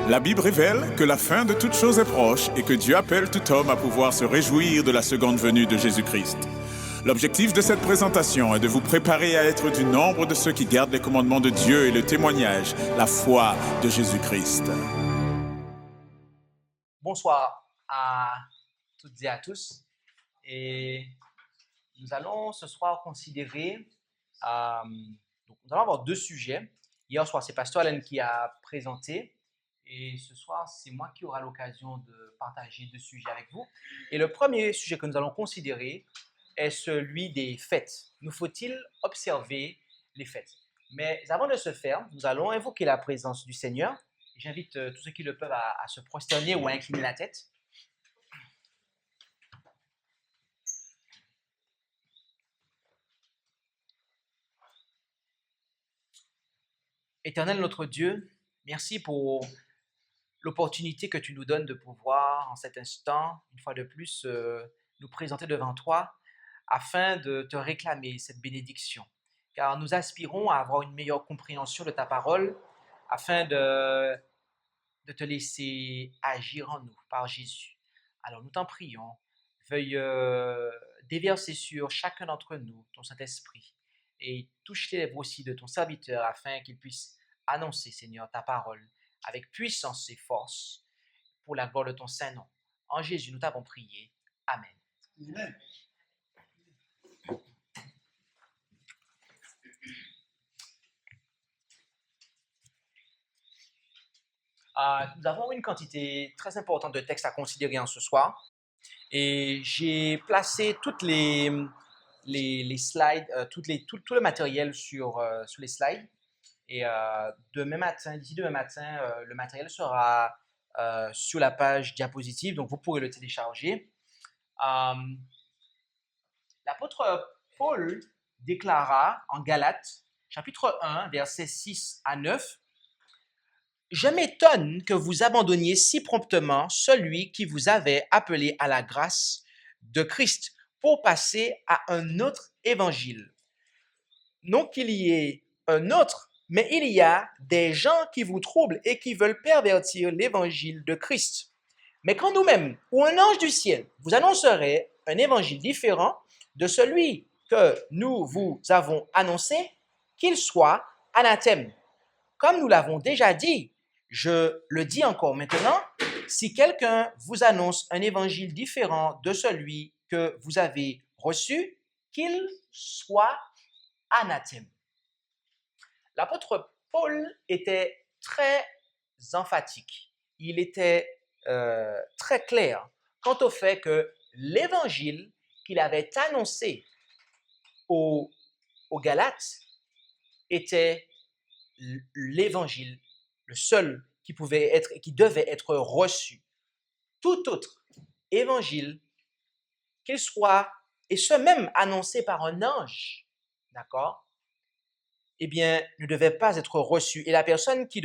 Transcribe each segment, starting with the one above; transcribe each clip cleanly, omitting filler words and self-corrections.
La Bible révèle que la fin de toute chose est proche et que Dieu appelle tout homme à pouvoir se réjouir de la seconde venue de Jésus-Christ. L'objectif de cette présentation est de vous préparer à être du nombre de ceux qui gardent les commandements de Dieu et le témoignage, la foi de Jésus-Christ. Bonsoir à toutes et à tous. Et nous allons ce soir considérer, donc nous allons avoir deux sujets. Hier soir, c'est Pasteur Alain qui a présenté. Et ce soir, c'est moi qui aura l'occasion de partager deux sujets avec vous. Et le premier sujet que nous allons considérer est celui des fêtes. Nous faut-il observer les fêtes? Mais avant de ce faire, nous allons invoquer la présence du Seigneur. J'invite tous ceux qui le peuvent à se prosterner ou à incliner la tête. Éternel notre Dieu, merci pour l'opportunité que tu nous donnes de pouvoir, en cet instant, une fois de plus, nous présenter devant toi afin de te réclamer cette bénédiction. Car nous aspirons à avoir une meilleure compréhension de ta parole afin de te laisser agir en nous par Jésus. Alors nous t'en prions, veuille déverser sur chacun d'entre nous ton Saint-Esprit et touche les lèvres aussi de ton serviteur afin qu'il puisse annoncer, Seigneur, ta parole avec puissance et force pour la gloire de ton Saint-Nom. En Jésus, nous t'avons prié. Amen. Amen. Nous avons une quantité très importante de textes à considérer en ce soir. Et j'ai placé toutes les slides, tout le matériel sur les slides. Et d'ici demain matin, le matériel sera sur la page diapositive, donc vous pourrez le télécharger. L'apôtre Paul déclara en Galates, chapitre 1, versets 6 à 9, « Je m'étonne que vous abandonniez si promptement celui qui vous avait appelé à la grâce de Christ pour passer à un autre évangile. Non qu'il y ait un autre, mais il y a des gens qui vous troublent et qui veulent pervertir l'évangile de Christ. Mais quand nous-mêmes ou un ange du ciel vous annoncerait un évangile différent de celui que nous vous avons annoncé, qu'il soit anathème. Comme nous l'avons déjà dit, je le dis encore maintenant, si quelqu'un vous annonce un évangile différent de celui que vous avez reçu, qu'il soit anathème. » L'apôtre Paul était très emphatique. Il était très clair quant au fait que l'évangile qu'il avait annoncé aux Galates était l'évangile, le seul qui pouvait être et qui devait être reçu. Tout autre évangile, qu'il soit, et ce même annoncé par un ange, d'accord, eh bien, ne devait pas être reçu. Et la personne qui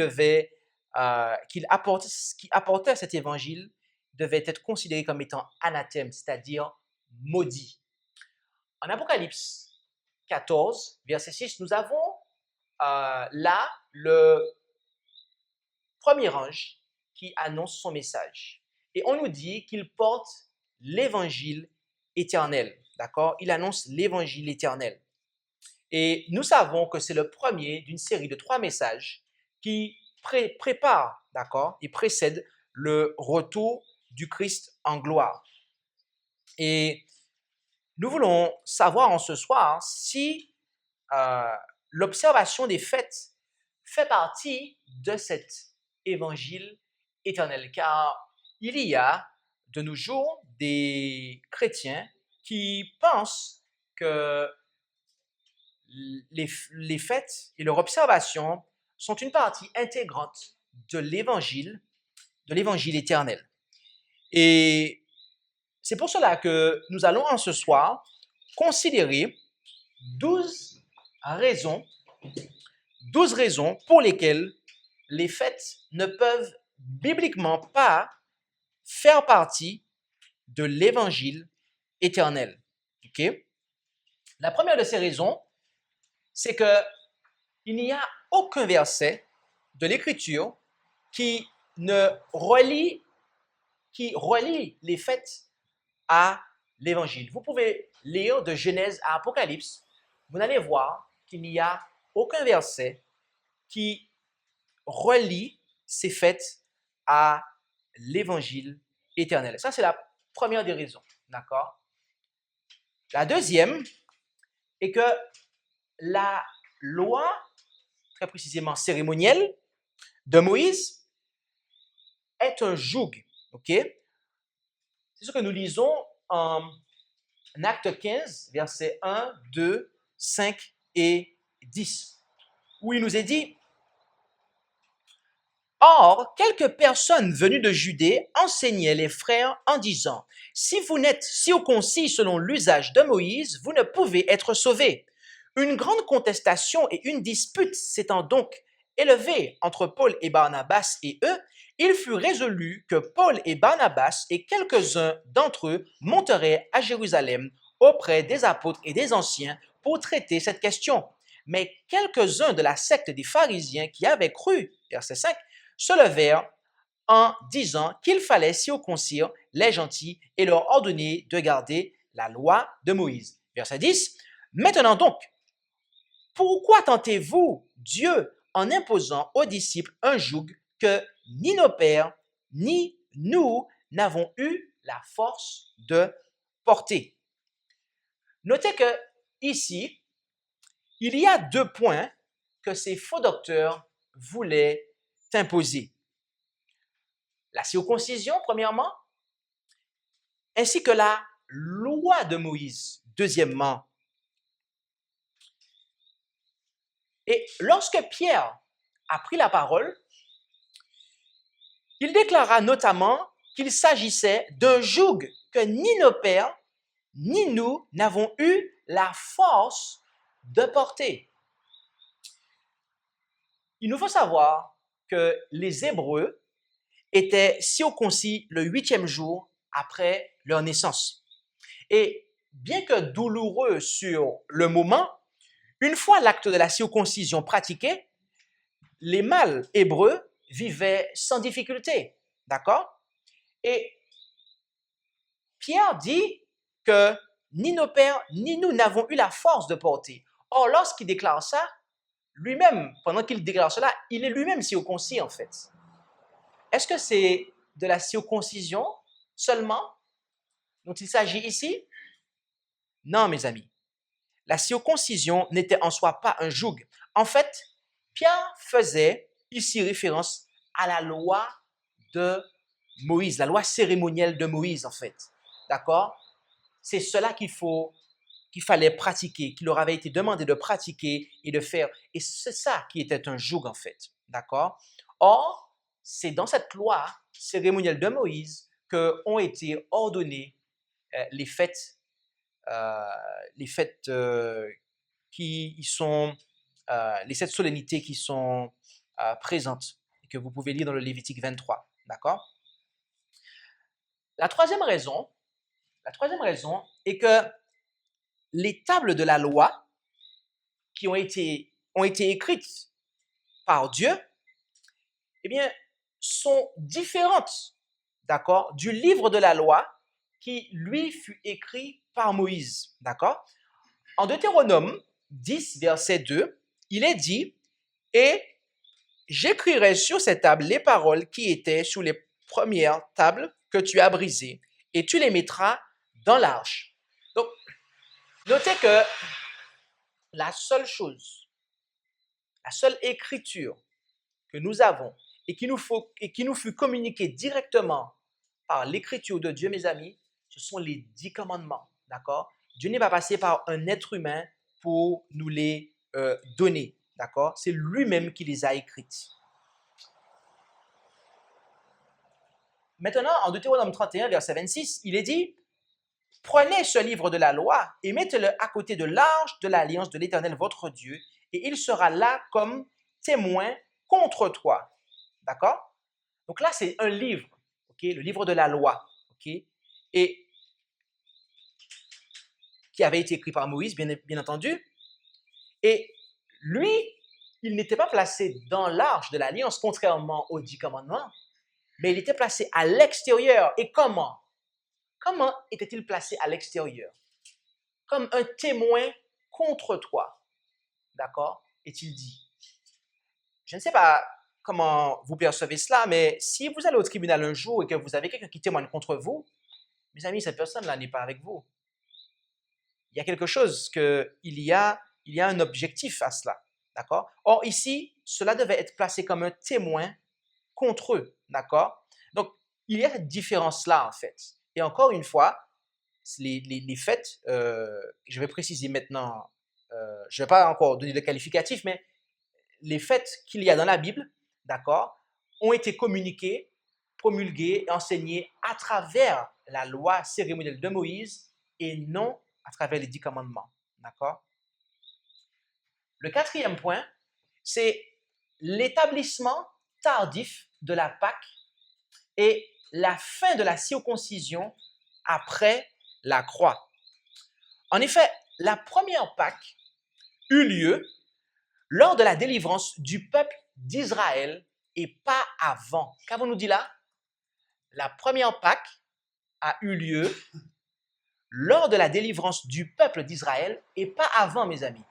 apportait cet évangile devait être considérée comme étant anathème, c'est-à-dire maudit. En Apocalypse 14, verset 6, nous avons là le premier ange qui annonce son message. Et on nous dit qu'il porte l'évangile éternel, d'accord? Il annonce l'évangile éternel. Et nous savons que c'est le premier d'une série de 3 messages qui prépare, d'accord, et précède le retour du Christ en gloire. Et nous voulons savoir en ce soir si l'observation des fêtes fait partie de cet évangile éternel, car il y a de nos jours des chrétiens qui pensent que les fêtes et leur observation sont une partie intégrante de l'évangile éternel. Et c'est pour cela que nous allons en ce soir considérer 12 raisons pour lesquelles les fêtes ne peuvent bibliquement pas faire partie de l'évangile éternel. Okay? La première de ces raisons, c'est qu'il n'y a aucun verset de l'Écriture qui qui relie les fêtes à l'Évangile. Vous pouvez lire de Genèse à Apocalypse. Vous allez voir qu'il n'y a aucun verset qui relie ces fêtes à l'Évangile éternel. Ça, c'est la première des raisons. D'accord? La deuxième est que la loi, très précisément cérémonielle, de Moïse est un joug. OK? C'est ce que nous lisons en Acte 15, versets 1, 2, 5 et 10, où il nous est dit: Or, quelques personnes venues de Judée enseignaient les frères en disant: Si vous n'êtes circoncis selon l'usage de Moïse, vous ne pouvez être sauvés. Une grande contestation et une dispute s'étant donc élevée entre Paul et Barnabas et eux, il fut résolu que Paul et Barnabas et quelques-uns d'entre eux monteraient à Jérusalem auprès des apôtres et des anciens pour traiter cette question. Mais quelques-uns de la secte des pharisiens qui avaient cru, verset 5, se levèrent en disant qu'il fallait circoncire les gentils et leur ordonner de garder la loi de Moïse. Verset 10. Maintenant donc, pourquoi tentez-vous Dieu en imposant aux disciples un joug que ni nos pères, ni nous n'avons eu la force de porter? Notez que ici, il y a deux points que ces faux docteurs voulaient imposer. La circoncision, premièrement, ainsi que la loi de Moïse, deuxièmement. Et lorsque Pierre a pris la parole, il déclara notamment qu'il s'agissait d'un joug que ni nos pères, ni nous n'avons eu la force de porter. Il nous faut savoir que les Hébreux étaient circoncis le 8e jour après leur naissance. Et bien que douloureux sur le moment, une fois l'acte de la circoncision pratiqué, les mâles hébreux vivaient sans difficulté. D'accord? Et Pierre dit que ni nos pères, ni nous n'avons eu la force de porter. Or, lorsqu'il déclare ça, lui-même, pendant qu'il déclare cela, il est lui-même circoncis en fait. Est-ce que c'est de la circoncision seulement dont il s'agit ici? Non, mes amis. La circoncision n'était en soi pas un joug. En fait, Pierre faisait ici référence à la loi de Moïse, la loi cérémonielle de Moïse en fait. D'accord? C'est cela qu'il fallait pratiquer, qu'il leur avait été demandé de pratiquer et de faire. Et c'est ça qui était un joug en fait. D'accord? Or, c'est dans cette loi cérémonielle de Moïse qu'ont été ordonnées les fêtes qui y sont, les 7 solennités qui sont présentes et que vous pouvez lire dans le Lévitique 23. D'accord? La troisième raison est que les tables de la loi qui ont été écrites par Dieu, eh bien, sont différentes, d'accord, du livre de la loi qui, lui, fut écrit par Moïse, d'accord? En Deutéronome 10, verset 2, il est dit: « Et j'écrirai sur ces tables les paroles qui étaient sur les premières tables que tu as brisées, et tu les mettras dans l'arche. » Donc, notez que la seule écriture que nous avons et qui nous fut communiquée directement par l'écriture de Dieu, mes amis, ce sont les 10 commandements, d'accord? Dieu n'est pas passé par un être humain pour nous les donner, d'accord? C'est lui-même qui les a écrites. Maintenant, en Deutéronome 31, verset 26, il est dit: « Prenez ce livre de la loi et mettez-le à côté de l'arche de l'alliance de l'Éternel votre Dieu, et il sera là comme témoin contre toi. » D'accord? Donc là, c'est un livre, ok, le livre de la loi, ok, et qui avait été écrit par Moïse, bien entendu. Et lui, il n'était pas placé dans l'arche de l'alliance, contrairement aux 10 commandements. mais il était placé à l'extérieur. Et comment? Comment était-il placé à l'extérieur? Comme un témoin contre toi. D'accord? Est-il dit. Je ne sais pas comment vous percevez cela, mais si vous allez au tribunal un jour et que vous avez quelqu'un qui témoigne contre vous, mes amis, cette personne-là n'est pas avec vous. Il y a quelque chose il y a un objectif à cela. D'accord? Or, ici, cela devait être placé comme un témoin contre eux. D'accord? Donc, il y a cette différence-là, en fait. Et encore une fois, les faits, je vais préciser maintenant, je ne vais pas encore donner le qualificatif, mais les faits qu'il y a dans la Bible, d'accord, ont été communiqués, promulgués et enseignés à travers la loi cérémonielle de Moïse et non à travers les 10 commandements. D'accord? Le quatrième point, c'est l'établissement tardif de la Pâque et la fin de la circoncision après la croix. En effet, la première Pâque eut lieu lors de la délivrance du peuple d'Israël et pas avant. Qu'avons-nous dit là? La première Pâque a eu lieu lors de la délivrance du peuple d'Israël et pas avant, mes amis.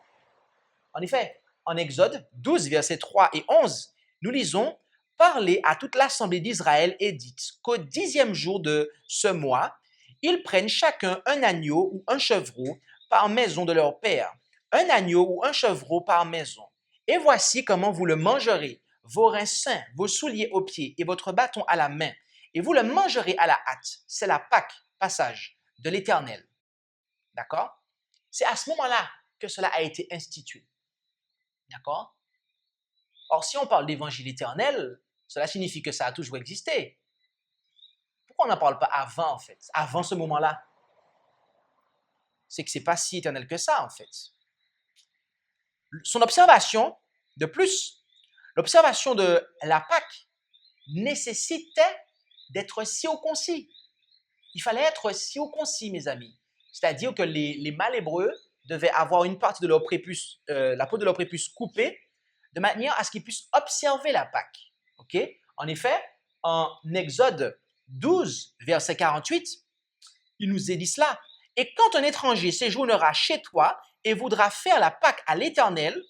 En effet, en Exode 12, versets 3 et 11, nous lisons « Parlez à toute l'assemblée d'Israël et dites qu'au 10e jour de ce mois, ils prennent chacun un agneau ou un chevreau par maison de leur père, un agneau ou un chevreau par maison. Et voici comment vous le mangerez, vos reins sains, vos souliers aux pieds et votre bâton à la main. Et vous le mangerez à la hâte. C'est la Pâque, passage, de l'Éternel. » D'accord? C'est à ce moment-là que cela a été institué. D'accord? Or, si on parle d'évangile éternel, cela signifie que ça a toujours existé. Pourquoi on n'en parle pas avant, en fait? Avant ce moment-là? C'est que ce n'est pas si éternel que ça, en fait. Son observation, de plus, l'observation de la Pâque nécessitait d'être circoncis. Il fallait être circoncis, mes amis. C'est-à-dire que les mâles hébreux devaient avoir une partie de leur prépuce, la peau de leur prépuce coupée, de manière à ce qu'ils puissent observer la Pâque. Okay? En effet, en Exode 12, verset 48, il nous est dit cela. « Et quand un étranger séjournera chez toi et voudra faire la Pâque à l'Éternel,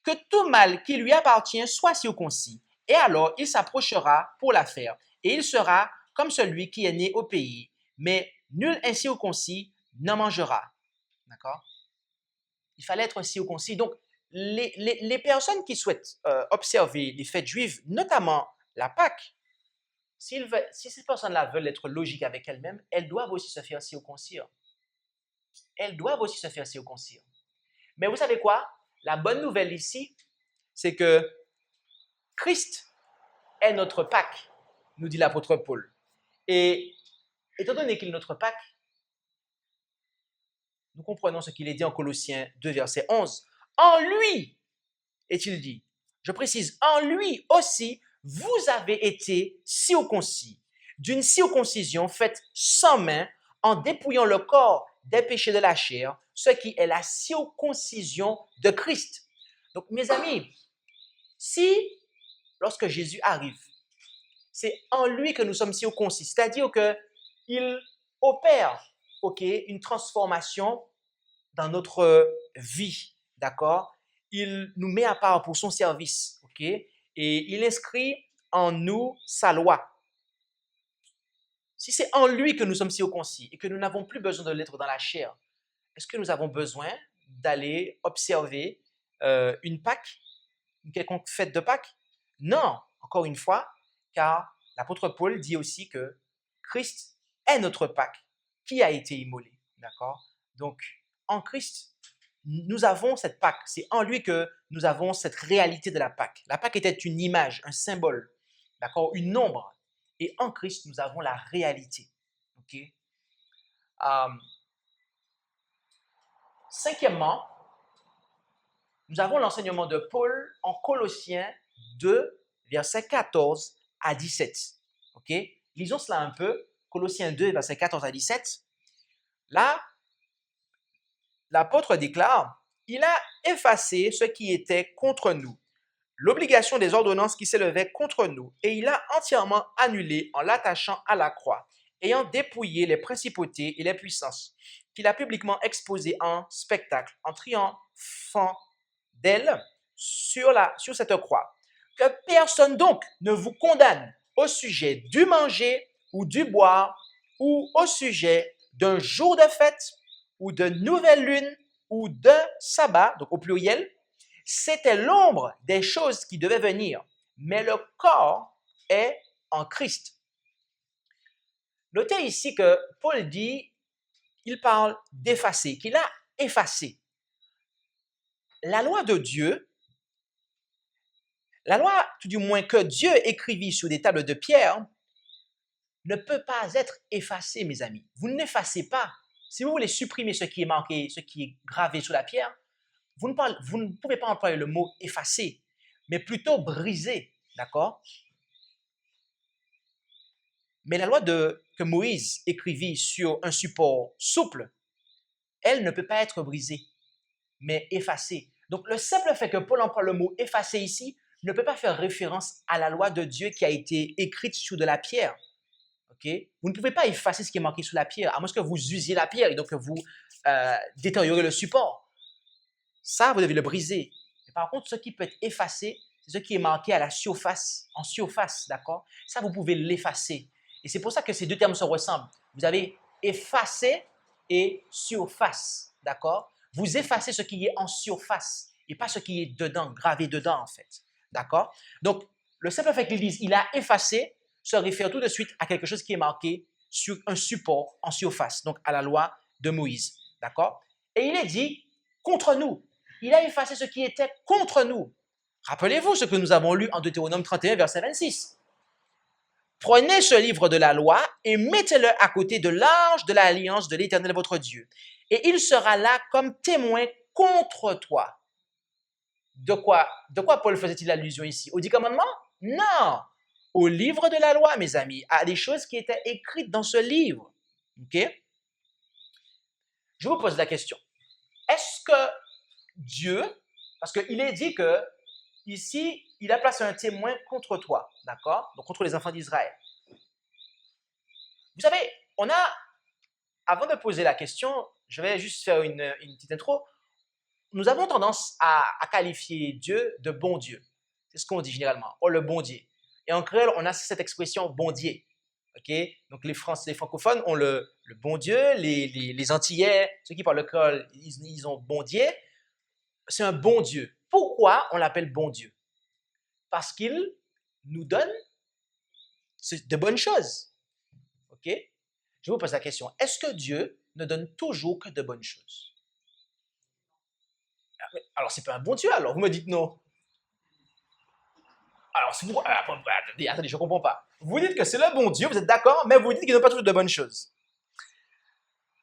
que tout mâle qui lui appartient soit circoncis. Et alors il s'approchera pour la faire, et il sera comme celui qui est né au pays. Mais nul incirconcis n'en mangera. » D'accord? Il fallait être circoncis. Donc, les personnes qui souhaitent observer les fêtes juives, notamment la Pâque, si ces personnes-là veulent être logiques avec elles-mêmes, elles doivent aussi se faire circoncire. Elles doivent aussi se faire circoncire. Mais vous savez quoi? La bonne nouvelle ici, c'est que Christ est notre Pâque, nous dit l'apôtre Paul. Et étant donné qu'il est notre Pâque, nous comprenons ce qu'il est dit en Colossiens 2, verset 11. En lui, est-il dit, je précise, en lui aussi, vous avez été circoncis, d'une circoncision faite sans main, en dépouillant le corps des péchés de la chair, ce qui est la circoncision de Christ. Donc, mes amis, si, lorsque Jésus arrive, c'est en lui que nous sommes circoncis, c'est-à-dire qu'il opère, une transformation dans notre vie, d'accord? Il nous met à part pour son service, et il inscrit en nous sa loi. Si c'est en lui que nous sommes circoncis et que nous n'avons plus besoin de l'être dans la chair, est-ce que nous avons besoin d'aller observer une Pâque, une quelconque fête de Pâques? Non, encore une fois, car l'apôtre Paul dit aussi que Christ est notre Pâque qui a été immolé, d'accord? Donc, en Christ, nous avons cette Pâque. C'est en lui que nous avons cette réalité de la Pâque. La Pâque était une image, un symbole, d'accord, une ombre. Et en Christ, nous avons la réalité. Cinquièmement, nous avons l'enseignement de Paul en Colossiens 2, versets 14 à 17. Lisons cela un peu. Colossiens 2, versets 14 à 17. Là, l'apôtre déclare, « Il a effacé ce qui était contre nous, l'obligation des ordonnances qui s'élevaient contre nous, et il l'a entièrement annulée en l'attachant à la croix, ayant dépouillé les principautés et les puissances, qu'il a publiquement exposées en spectacle, en triomphant d'elles sur cette croix. Que personne donc ne vous condamne au sujet du manger ou du boire, ou au sujet d'un jour de fête, ou de nouvelle lune, ou de sabbat, donc au pluriel. C'était l'ombre des choses qui devaient venir, mais le corps est en Christ. Notez ici que Paul dit, il parle d'effacer, qu'il a effacé. La loi de Dieu, la loi, tout du moins que Dieu écrivit sur des tables de pierre, ne peut pas être effacée, mes amis. Vous n'effacez pas. Si vous voulez supprimer ce qui est marqué, ce qui est gravé sur la pierre, vous ne pouvez pas employer le mot effacer, mais plutôt briser, d'accord? Mais la loi que Moïse écrivit sur un support souple, elle ne peut pas être brisée, mais effacée. Donc, le simple fait que Paul emploie le mot effacer ici ne peut pas faire référence à la loi de Dieu qui a été écrite sur de la pierre. Okay? Vous ne pouvez pas effacer ce qui est marqué sur la pierre, à moins que vous usiez la pierre et donc que vous détériorez le support. Ça, vous devez le briser. Mais par contre, ce qui peut être effacé, c'est ce qui est marqué à la surface, en surface, d'accord? Ça, vous pouvez l'effacer. Et c'est pour ça que ces deux termes se ressemblent. Vous avez effacé et surface, d'accord? Vous effacez ce qui est en surface et pas ce qui est dedans, gravé dedans, en fait, d'accord? Donc, le simple fait qu'ils disent « il a effacé », se réfère tout de suite à quelque chose qui est marqué sur un support en surface, donc à la loi de Moïse, d'accord? Et il est dit contre nous. Il a effacé ce qui était contre nous. Rappelez-vous ce que nous avons lu en Deutéronome 31, verset 26. Prenez ce livre de la loi et mettez-le à côté de l'arche de l'alliance de l'Éternel votre Dieu. Et il sera là comme témoin contre toi. De quoi Paul faisait-il allusion ici? Aux 10 commandements? Non! Au livre de la loi, mes amis, à des choses qui étaient écrites dans ce livre. OK? Je vous pose la question. Est-ce que Dieu, parce qu'il est dit que ici, il a placé un témoin contre toi, d'accord? Donc contre les enfants d'Israël. Vous savez, avant de poser la question, je vais juste faire une petite intro. Nous avons tendance à qualifier Dieu de bon Dieu. C'est ce qu'on dit généralement. Oh, le bon Dieu. Et en créole, on a cette expression bon Dieu. Okay? Donc les francophones ont le bon Dieu, les Antillais, ceux qui parlent le créole, ils ont bon Dieu. C'est un bon Dieu. Pourquoi on l'appelle bon Dieu? Parce qu'il nous donne de bonnes choses. OK? Je vous pose la question. Est-ce que Dieu ne donne toujours que de bonnes choses? Alors, c'est pas un bon Dieu, alors vous me dites non. Alors, attendez, je ne comprends pas. Vous dites que c'est le bon Dieu, vous êtes d'accord, mais vous dites qu'il n'a pas toujours de bonnes choses.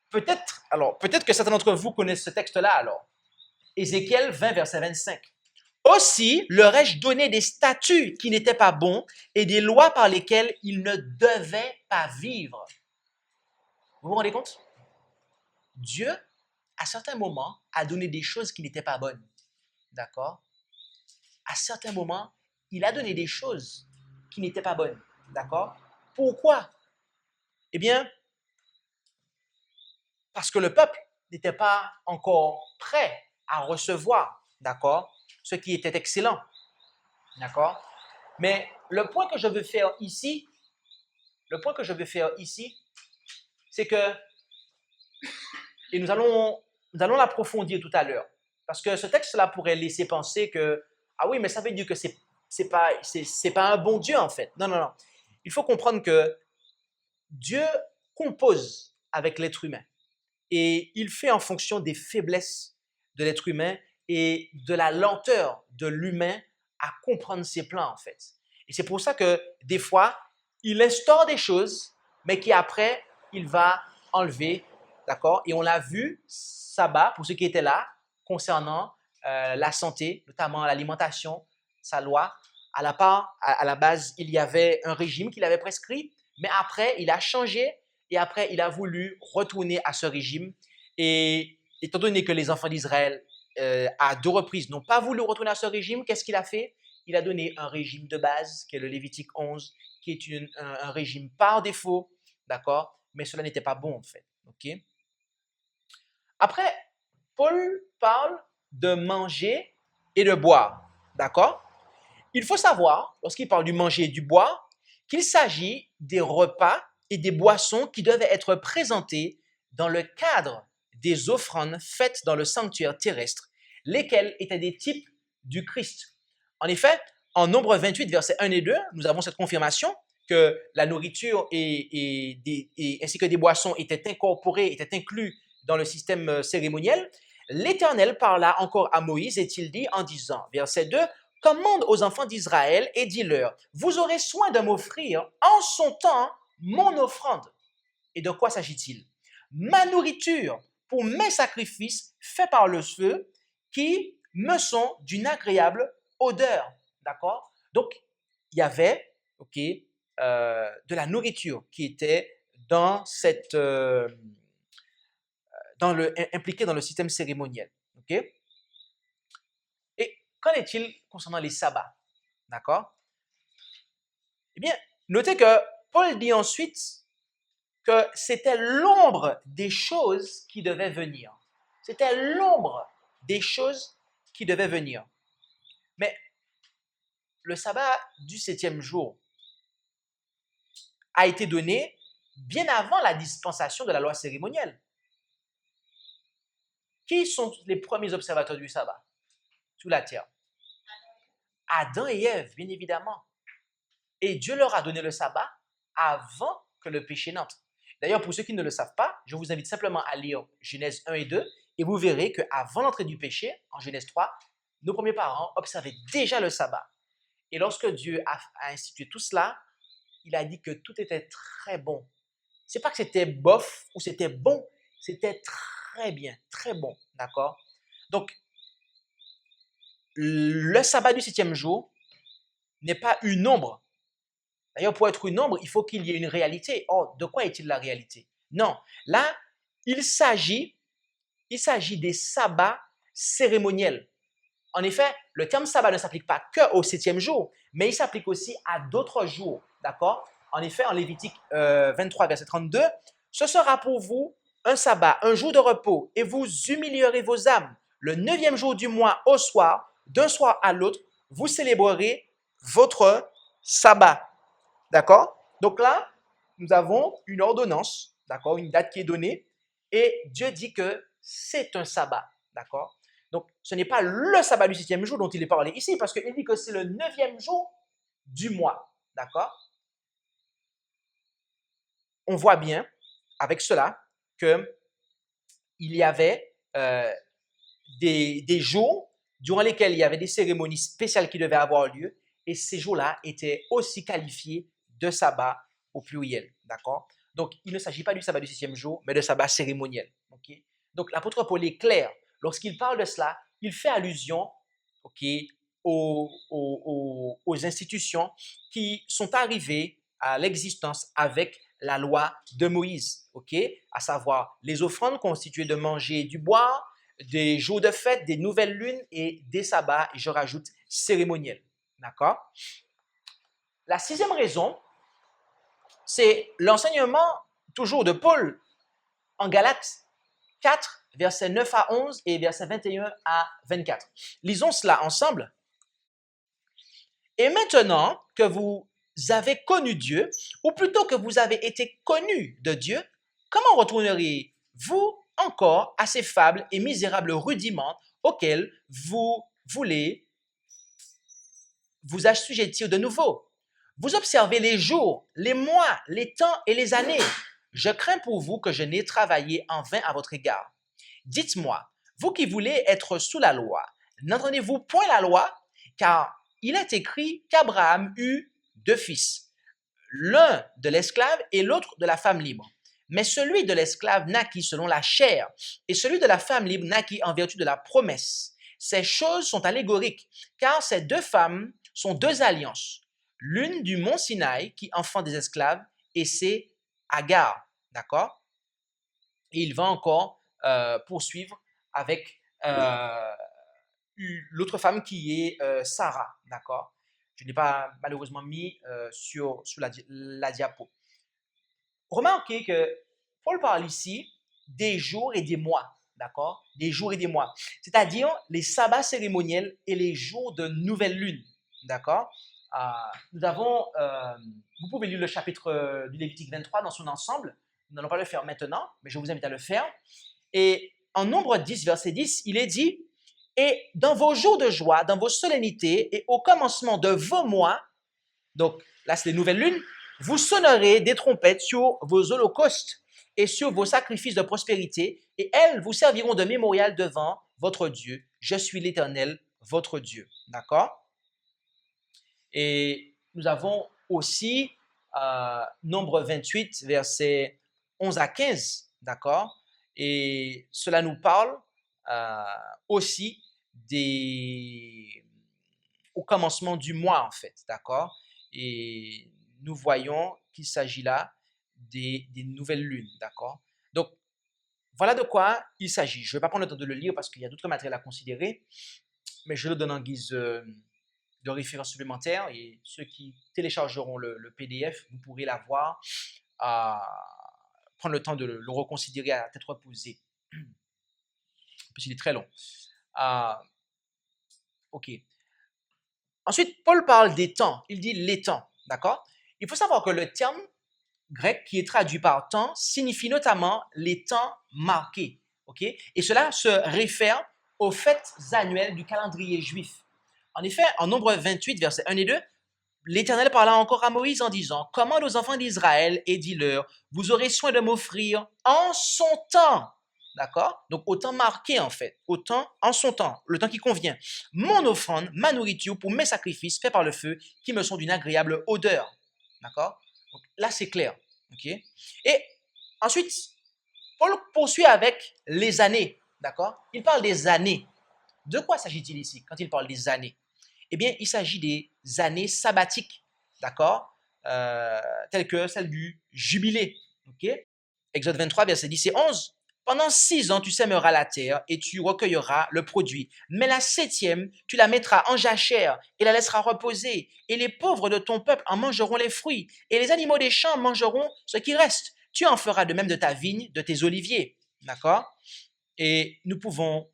Peut-être que certains d'entre vous connaissent ce texte-là, alors. Ézéchiel 20, verset 25. Aussi leur ai-je donné des statuts qui n'étaient pas bons et des lois par lesquelles ils ne devaient pas vivre. Vous vous rendez compte? Dieu, à certains moments, a donné des choses qui n'étaient pas bonnes. D'accord? À certains moments, il a donné des choses qui n'étaient pas bonnes. D'accord? Pourquoi? Eh bien, parce que le peuple n'était pas encore prêt à recevoir, d'accord, ce qui était excellent. D'accord? Mais le point que je veux faire ici, c'est que, et nous allons l'approfondir tout à l'heure, parce que ce texte-là pourrait laisser penser que, ah oui, mais ça veut dire que c'est pas un bon Dieu en fait. Non, non, non. Il faut comprendre que Dieu compose avec l'être humain et il fait en fonction des faiblesses de l'être humain et de la lenteur de l'humain à comprendre ses plans en fait. Et c'est pour ça que des fois, il instaure des choses, mais qu'après, il va enlever, d'accord? Et on l'a vu, sabbat, pour ceux qui étaient là, concernant la santé, notamment l'alimentation, sa loi. À la base, il y avait un régime qu'il avait prescrit, mais après, il a changé et après, il a voulu retourner à ce régime. Et étant donné que les enfants d'Israël, à 2 reprises, n'ont pas voulu retourner à ce régime, qu'est-ce qu'il a fait? il a donné un régime de base, qui est le Lévitique 11, qui est un régime par défaut, d'accord? Mais cela n'était pas bon en fait, ok? Après, Paul parle de manger et de boire, d'accord? Il faut savoir, lorsqu'il parle du manger et du boire, qu'il s'agit des repas et des boissons qui devaient être présentés dans le cadre des offrandes faites dans le sanctuaire terrestre, lesquelles étaient des types du Christ. En effet, en Nombre 28, versets 1 et 2, nous avons cette confirmation que la nourriture ainsi que des boissons étaient incorporées, étaient inclus dans le système cérémoniel. L'Éternel parla encore à Moïse et il dit en disant, verset 2, « Commande aux enfants d'Israël et dis-leur, vous aurez soin de m'offrir en son temps mon offrande. » Et de quoi s'agit-il? Ma nourriture pour mes sacrifices faits par le feu qui me sont d'une agréable odeur. D'accord? Donc, il y avait de la nourriture qui était impliquée dans le système cérémoniel. Okay? Et qu'en est-il concernant les sabbats? D'accord? Eh bien, notez que Paul dit ensuite que c'était l'ombre des choses qui devaient venir. C'était l'ombre des choses qui devaient venir. Mais le sabbat du 7e jour a été donné bien avant la dispensation de la loi cérémonielle. Qui sont les premiers observateurs du sabbat sur la terre? Adam et Ève, bien évidemment. Et Dieu leur a donné le sabbat avant que le péché n'entre. D'ailleurs, pour ceux qui ne le savent pas, je vous invite simplement à lire Genèse 1 et 2 et vous verrez qu'avant l'entrée du péché, en Genèse 3, nos premiers parents observaient déjà le sabbat. Et lorsque Dieu a institué tout cela, il a dit que tout était très bon. Ce n'est pas que c'était bof ou c'était bon, c'était très bien, très bon, d'accord? Donc, le sabbat du 7e jour n'est pas une ombre. D'ailleurs, pour être une ombre, il faut qu'il y ait une réalité. Or, de quoi est-il la réalité? Non, là, il s'agit des sabbats cérémoniels. En effet, le terme sabbat ne s'applique pas qu'au 7e jour, mais il s'applique aussi à d'autres jours, d'accord? En effet, en Lévitique 23, verset 32, « Ce sera pour vous un sabbat, un jour de repos, et vous humilierez vos âmes. Le 9e jour du mois au soir, d'un soir à l'autre, vous célébrerez votre sabbat. » D'accord? Donc là, nous avons une ordonnance, d'accord? Une date qui est donnée, et Dieu dit que c'est un sabbat, d'accord? Donc, ce n'est pas le sabbat du 7e jour dont il est parlé ici, parce qu'il dit que c'est le 9e jour du mois, d'accord? On voit bien avec cela qu'il y avait des jours durant lesquels il y avait des cérémonies spéciales qui devaient avoir lieu, et ces jours-là étaient aussi qualifiés de sabbat au pluriel, d'accord? Donc, il ne s'agit pas du sabbat du 6e jour, mais de sabbat cérémoniel, ok? Donc, l'apôtre Paul est clair. Lorsqu'il parle de cela, il fait allusion, ok, aux institutions qui sont arrivées à l'existence avec la loi de Moïse, ok? À savoir les offrandes constituées de manger et du boire, des jours de fête, des nouvelles lunes et des sabbats, et je rajoute cérémoniels, d'accord? La 6e raison, c'est l'enseignement toujours de Paul en Galates 4, versets 9 à 11 et versets 21 à 24. Lisons cela ensemble. « Et maintenant que vous avez connu Dieu, ou plutôt que vous avez été connus de Dieu, comment retournerez-vous encore à ces faibles et misérables rudiments auxquels vous voulez vous assujettir de nouveau? Vous observez les jours, les mois, les temps et les années. Je crains pour vous que je n'ai travaillé en vain à votre égard. Dites-moi, vous qui voulez être sous la loi, n'entendez-vous point la loi? Car il est écrit qu'Abraham eut 2 fils, l'un de l'esclave et l'autre de la femme libre. Mais celui de l'esclave naquit selon la chair, et celui de la femme libre naquit en vertu de la promesse. Ces choses sont allégoriques, car ces 2 femmes sont 2 alliances. L'une du mont Sinaï, qui enfante des esclaves, et c'est Agar, d'accord? Et il va encore poursuivre avec l'autre femme qui est Sarah, d'accord? Je n'ai pas malheureusement mis sur la diapo. Remarquez que Paul parle ici des jours et des mois, d'accord? Des jours et des mois, c'est-à-dire les sabbats cérémoniels et les jours de nouvelle lune, d'accord? Vous pouvez lire le chapitre du Lévitique 23 dans son ensemble. Nous n'allons pas le faire maintenant, mais je vous invite à le faire. Et en Nombre 10, verset 10, il est dit « Et dans vos jours de joie, dans vos solennités et au commencement de vos mois, donc là c'est les nouvelles lunes, vous sonnerez des trompettes sur vos holocaustes et sur vos sacrifices de prospérité, et elles vous serviront de mémorial devant votre Dieu. Je suis l'Éternel, votre Dieu. » D'accord? Et nous avons aussi Nombre 28, versets 11 à 15, d'accord? Et cela nous parle aussi au commencement du mois, en fait, d'accord? Et nous voyons qu'il s'agit là des nouvelles lunes, d'accord? Donc, voilà de quoi il s'agit. Je ne vais pas prendre le temps de le lire parce qu'il y a d'autres matériels à considérer, mais je le donne en guise de référence supplémentaire, et ceux qui téléchargeront le PDF, vous pourrez l'avoir, prendre le temps de le reconsidérer à tête reposée, parce qu'il est très long. Ok. Ensuite, Paul parle des temps. Il dit les temps, d'accord? Il faut savoir que le terme grec qui est traduit par temps signifie notamment les temps marqués, ok? Et cela se réfère aux fêtes annuelles du calendrier juif. En effet, en Nombre 28, versets 1 et 2, l'Éternel parla encore à Moïse en disant « Commande aux enfants d'Israël et dis-leur, vous aurez soin de m'offrir en son temps. » D'accord? Donc, au temps marqué, en fait. Au temps, en son temps, le temps qui convient. Mon offrande, ma nourriture pour mes sacrifices faits par le feu, qui me sont d'une agréable odeur. D'accord? Donc, là, c'est clair. OK? Et ensuite, Paul poursuit avec les années. D'accord? Il parle des années. De quoi s'agit-il ici quand il parle des années? Eh bien, il s'agit des années sabbatiques, d'accord, telles que celle du jubilé. Okay? Exode 23, versets 10 et 11. Pendant 6 ans, tu sèmeras la terre et tu recueilleras le produit. Mais la 7e, tu la mettras en jachère et la laisseras reposer. Et les pauvres de ton peuple en mangeront les fruits. Et les animaux des champs mangeront ce qui reste. Tu en feras de même de ta vigne, de tes oliviers. D'accord? Et nous pouvons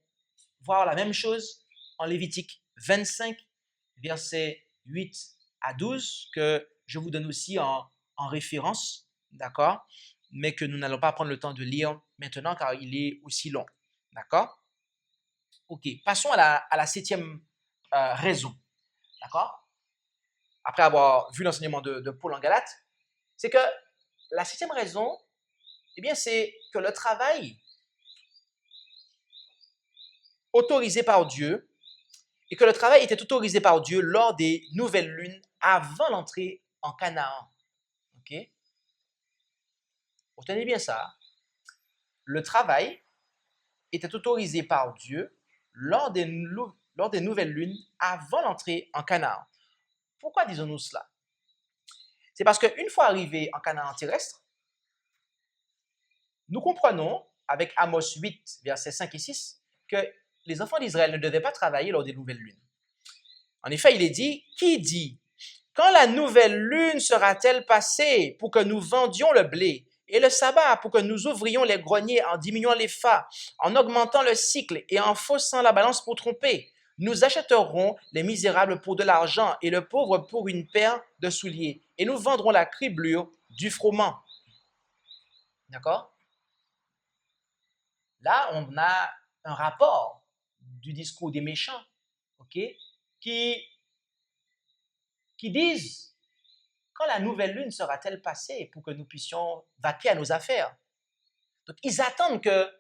voir la même chose en Lévitique 25, versets 8 à 12, que je vous donne aussi en référence, d'accord? Mais que nous n'allons pas prendre le temps de lire maintenant car il est aussi long, d'accord? Ok, passons à la 7e raison, d'accord? Après avoir vu l'enseignement de Paul en Galate, c'est que la 7e raison, eh bien, c'est que le travail autorisé par Dieu, et que le travail était autorisé par Dieu lors des nouvelles lunes avant l'entrée en Canaan. Ok? Retenez bien ça. Le travail était autorisé par Dieu lors des nouvelles lunes avant l'entrée en Canaan. Pourquoi disons-nous cela? C'est parce qu'une fois arrivés en Canaan terrestre, nous comprenons, avec Amos 8, versets 5 et 6, que les enfants d'Israël ne devaient pas travailler lors des nouvelles lunes. En effet, il est dit, qui dit, quand la nouvelle lune sera-t-elle passée pour que nous vendions le blé, et le sabbat pour que nous ouvrions les greniers en diminuant les fats, en augmentant le cycle et en faussant la balance pour tromper? Nous achèterons les misérables pour de l'argent et le pauvre pour une paire de souliers, et nous vendrons la criblure du froment. D'accord? Là, on a un rapport du discours des méchants, ok, qui disent, quand la nouvelle lune sera-t-elle passée pour que nous puissions vaquer à nos affaires? Donc, ils attendent que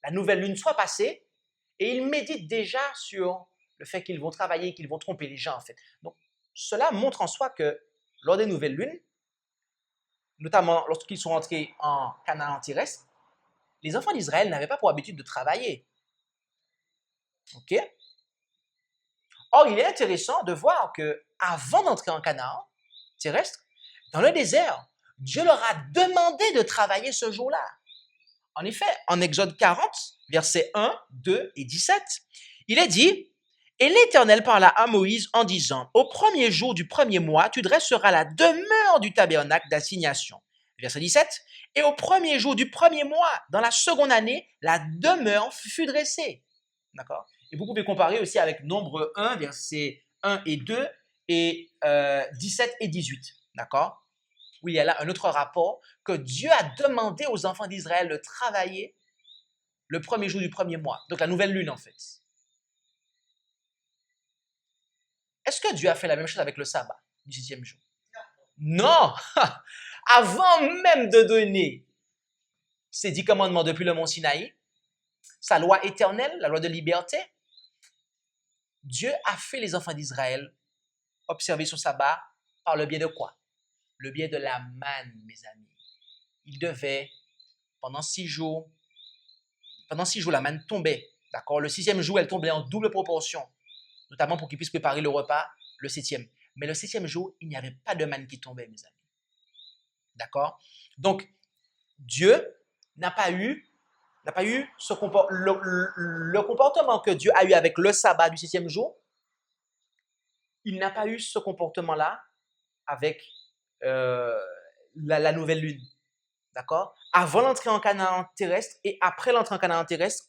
la nouvelle lune soit passée et ils méditent déjà sur le fait qu'ils vont travailler, qu'ils vont tromper les gens, en fait. Donc, cela montre en soi que lors des nouvelles lunes, notamment lorsqu'ils sont entrés en Canaan terrestre, les enfants d'Israël n'avaient pas pour habitude de travailler. Ok? Or, il est intéressant de voir que avant d'entrer en Canaan terrestre, dans le désert, Dieu leur a demandé de travailler ce jour-là. En effet, en Exode 40, versets 1, 2 et 17, il est dit, Et l'Éternel parla à Moïse en disant, au premier jour du premier mois, tu dresseras la demeure du tabernacle d'assignation. Verset 17. Et au premier jour du premier mois, dans la seconde année, la demeure fut dressée. D'accord? Et vous pouvez comparer aussi avec Nombre 1, versets 1 et 2, et 17 et 18. D'accord? Oui, il y a là un autre rapport que Dieu a demandé aux enfants d'Israël de travailler le premier jour du premier mois. Donc la nouvelle lune, en fait. Est-ce que Dieu a fait la même chose avec le sabbat du sixième jour? Non! Avant même de donner ses 10 commandements depuis le mont Sinaï, sa loi éternelle, la loi de liberté, Dieu a fait les enfants d'Israël observer son sabbat par le biais de quoi? Le biais de la manne, mes amis. Ils devaient, pendant 6 jours, la manne tombait. D'accord? Le sixième jour, elle tombait en double proportion, notamment pour qu'ils puissent préparer le repas le septième. Mais le septième jour, il n'y avait pas de manne qui tombait, mes amis. D'accord? Donc, Dieu n'a pas eu le comportement que Dieu a eu avec le sabbat du septième jour. Il n'a pas eu ce comportement-là avec la nouvelle lune. D'accord? Avant l'entrée en Canaan terrestre et après l'entrée en Canaan terrestre,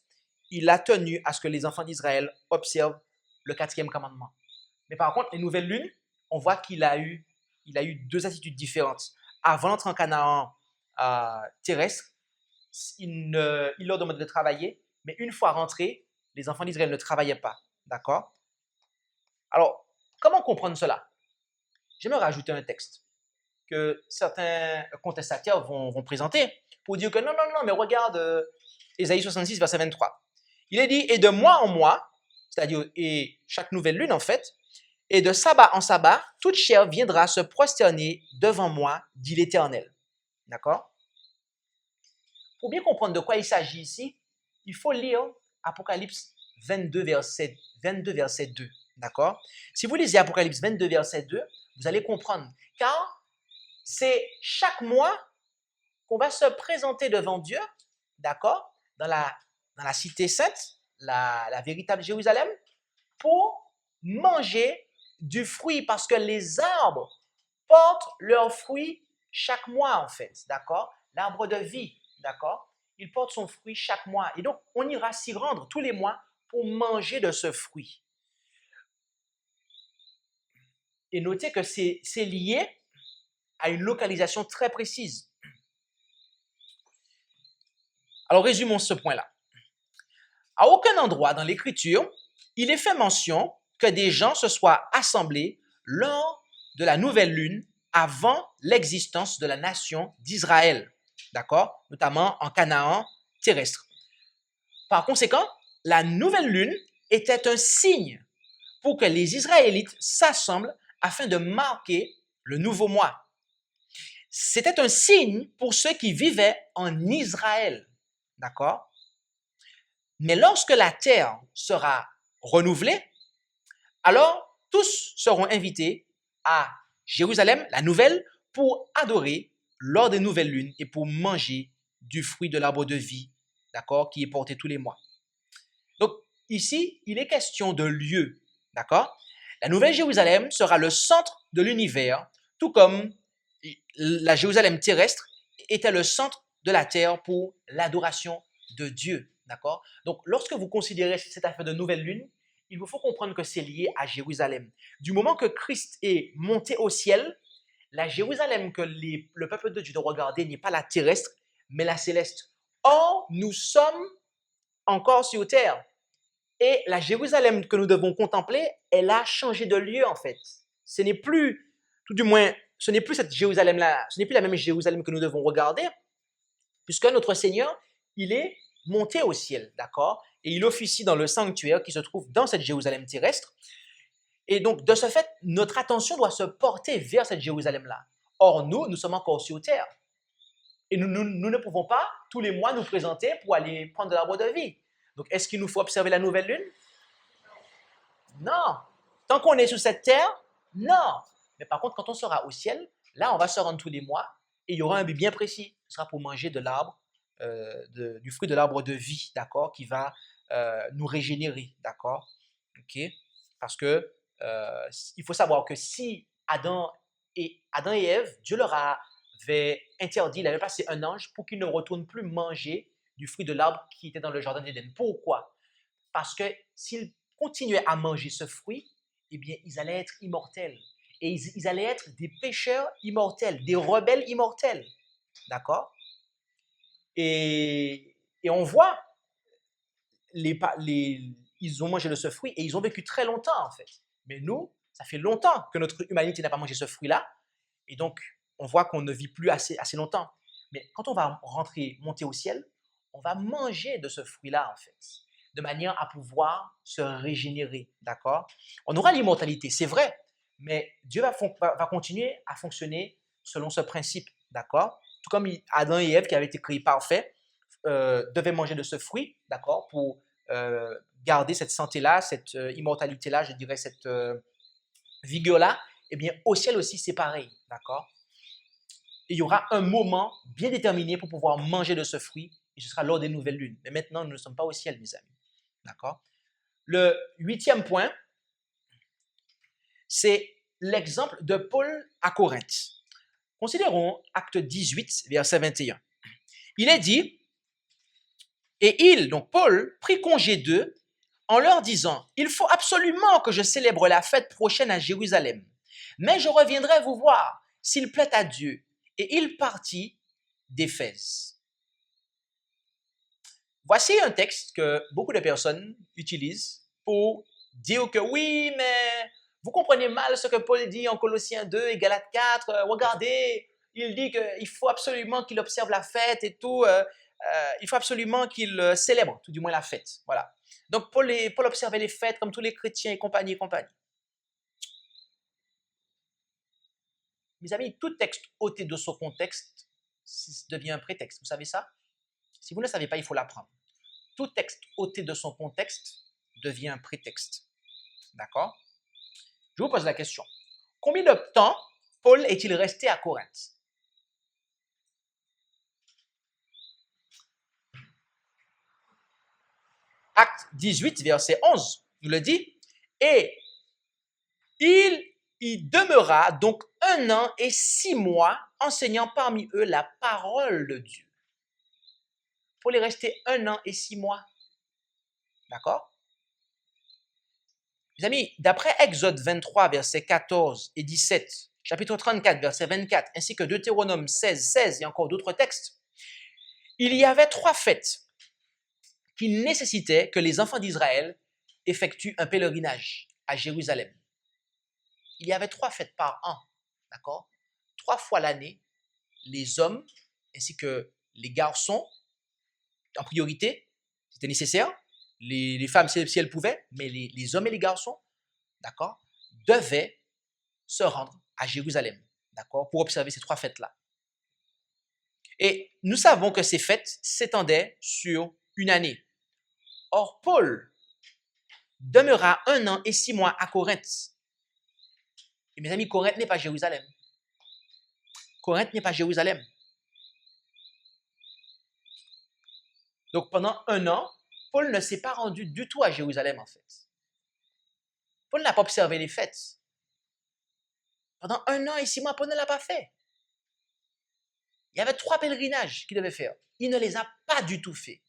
il a tenu à ce que les enfants d'Israël observent le quatrième commandement. Mais par contre, les nouvelles lunes, on voit qu'il a eu deux attitudes différentes. Avant l'entrée en Canaan terrestre, il leur demandait de travailler, mais une fois rentrés, les enfants d'Israël ne travaillaient pas. D'accord? Alors, comment comprendre cela? J'aimerais rajouter un texte que certains contestateurs vont présenter pour dire que non, mais regarde Ésaïe 66, verset 23. Il est dit, et de mois en mois, c'est-à-dire et chaque nouvelle lune en fait, et de sabbat en sabbat, toute chair viendra se prosterner devant moi, dit l'Éternel. D'accord? Pour bien comprendre de quoi il s'agit ici, il faut lire Apocalypse 22, verset 2. D'accord? Si vous lisez Apocalypse 22, verset 2, vous allez comprendre. Car c'est chaque mois qu'on va se présenter devant Dieu, d'accord? Dans la cité sainte, la véritable Jérusalem, pour manger du fruit, parce que les arbres portent leurs fruits chaque mois, en fait, d'accord? L'arbre de vie, d'accord? Il porte son fruit chaque mois. Et donc, on ira s'y rendre tous les mois pour manger de ce fruit. Et notez que c'est lié à une localisation très précise. Alors, résumons ce point-là. À aucun endroit dans l'Écriture, il est fait mention que des gens se soient assemblés lors de la nouvelle lune avant l'existence de la nation d'Israël, d'accord? Notamment en Canaan terrestre. Par conséquent, la nouvelle lune était un signe pour que les Israélites s'assemblent afin de marquer le nouveau mois. C'était un signe pour ceux qui vivaient en Israël, d'accord? Mais lorsque la terre sera renouvelée, alors tous seront invités à Jérusalem, la nouvelle, pour adorer lors des nouvelles lunes et pour manger du fruit de l'arbre de vie, d'accord, qui est porté tous les mois. Donc ici, il est question de lieu, d'accord? La nouvelle Jérusalem sera le centre de l'univers, tout comme la Jérusalem terrestre était le centre de la terre pour l'adoration de Dieu, d'accord? Donc lorsque vous considérez cette affaire de nouvelle lune, il vous faut comprendre que c'est lié à Jérusalem. Du moment que Christ est monté au ciel, la Jérusalem que le peuple de Dieu doit regarder n'est pas la terrestre, mais la céleste. Or, nous sommes encore sur terre. Et la Jérusalem que nous devons contempler, elle a changé de lieu en fait. Ce n'est plus, tout du moins, ce n'est plus cette Jérusalem-là, ce n'est plus la même Jérusalem que nous devons regarder, puisque notre Seigneur, il est monté au ciel, d'accord? Et il officie dans le sanctuaire qui se trouve dans cette Jérusalem terrestre. Et donc, de ce fait, notre attention doit se porter vers cette Jérusalem-là. Or, nous sommes encore sur terre. Et nous ne pouvons pas, tous les mois, nous présenter pour aller prendre de l'arbre de vie. Donc, est-ce qu'il nous faut observer la nouvelle lune? Non. Tant qu'on est sur cette terre, non. Mais par contre, quand on sera au ciel, là, on va se rendre tous les mois et il y aura un but bien précis. Ce sera pour manger de l'arbre, du fruit de l'arbre de vie, d'accord, qui va nous régénérer, d'accord? Ok. Parce que il faut savoir que si Adam et Ève, Dieu leur avait interdit, il avait passé un ange pour qu'ils ne retournent plus manger du fruit de l'arbre qui était dans le jardin d'Éden. Pourquoi? Parce que s'ils continuaient à manger ce fruit, eh bien, ils allaient être immortels. Et ils allaient être des pécheurs immortels, des rebelles immortels. D'accord? Et on voit, ils ont mangé de ce fruit et ils ont vécu très longtemps, en fait. Mais nous, ça fait longtemps que notre humanité n'a pas mangé ce fruit-là. Et donc, on voit qu'on ne vit plus assez longtemps. Mais quand on va monter au ciel, on va manger de ce fruit-là, en fait, de manière à pouvoir se régénérer, d'accord? On aura l'immortalité, c'est vrai, mais Dieu va continuer à fonctionner selon ce principe, d'accord? Tout comme Adam et Ève, qui avaient été créés parfaits, devaient manger de ce fruit, d'accord, pour garder cette santé-là, cette immortalité-là, je dirais cette vigueur-là. Eh bien, au ciel aussi, c'est pareil, d'accord? Il y aura un moment bien déterminé pour pouvoir manger de ce fruit, et ce sera lors des nouvelles lunes. Mais maintenant, nous ne sommes pas au ciel, mes amis. D'accord? Le 8e point, c'est l'exemple de Paul à Corinthe. Considérons Acte 18, verset 21. Il est dit, et il, donc Paul, prit congé d'eux en leur disant, il faut absolument que je célèbre la fête prochaine à Jérusalem, mais je reviendrai vous voir s'il plaît à Dieu. Et il partit d'Éphèse. Voici un texte que beaucoup de personnes utilisent pour dire que oui, mais vous comprenez mal ce que Paul dit en Colossiens 2 et Galates 4. Regardez, il dit qu'il faut absolument qu'il observe la fête et tout. Il faut absolument qu'il célèbre, tout du moins la fête. Voilà. Donc Paul observait les fêtes comme tous les chrétiens et compagnie, compagnie. Mes amis, tout texte ôté de son contexte devient un prétexte. Vous savez ça? Si vous ne le savez pas, il faut l'apprendre. Tout texte ôté de son contexte devient un prétexte. D'accord? Je vous pose la question. Combien de temps Paul est-il resté à Corinthe? Acte 18, verset 11, nous le dit. Et il y demeura donc 1 an et 6 mois, enseignant parmi eux la parole de Dieu. Paul est resté 1 an et 6 mois. D'accord? Mes amis, d'après Exode 23, versets 14 et 17, chapitre 34, verset 24, ainsi que Deutéronome 16, 16 et encore d'autres textes, il y avait 3 fêtes qui nécessitaient que les enfants d'Israël effectuent un pèlerinage à Jérusalem. Il y avait 3 fêtes par an, d'accord? 3 fois l'année, les hommes ainsi que les garçons, en priorité, c'était nécessaire, les femmes si elles pouvaient, mais les hommes et les garçons, d'accord, devaient se rendre à Jérusalem, d'accord, pour observer ces 3 fêtes-là. Et nous savons que ces fêtes s'étendaient sur une année. Or, Paul demeura 1 an et 6 mois à Corinthe. Et mes amis, Corinthe n'est pas Jérusalem. Corinthe n'est pas Jérusalem. Donc, pendant 1 an, Paul ne s'est pas rendu du tout à Jérusalem, en fait. Paul n'a pas observé les fêtes. Pendant 1 an et 6 mois, Paul ne l'a pas fait. Il y avait 3 pèlerinages qu'il devait faire. Il ne les a pas du tout fait.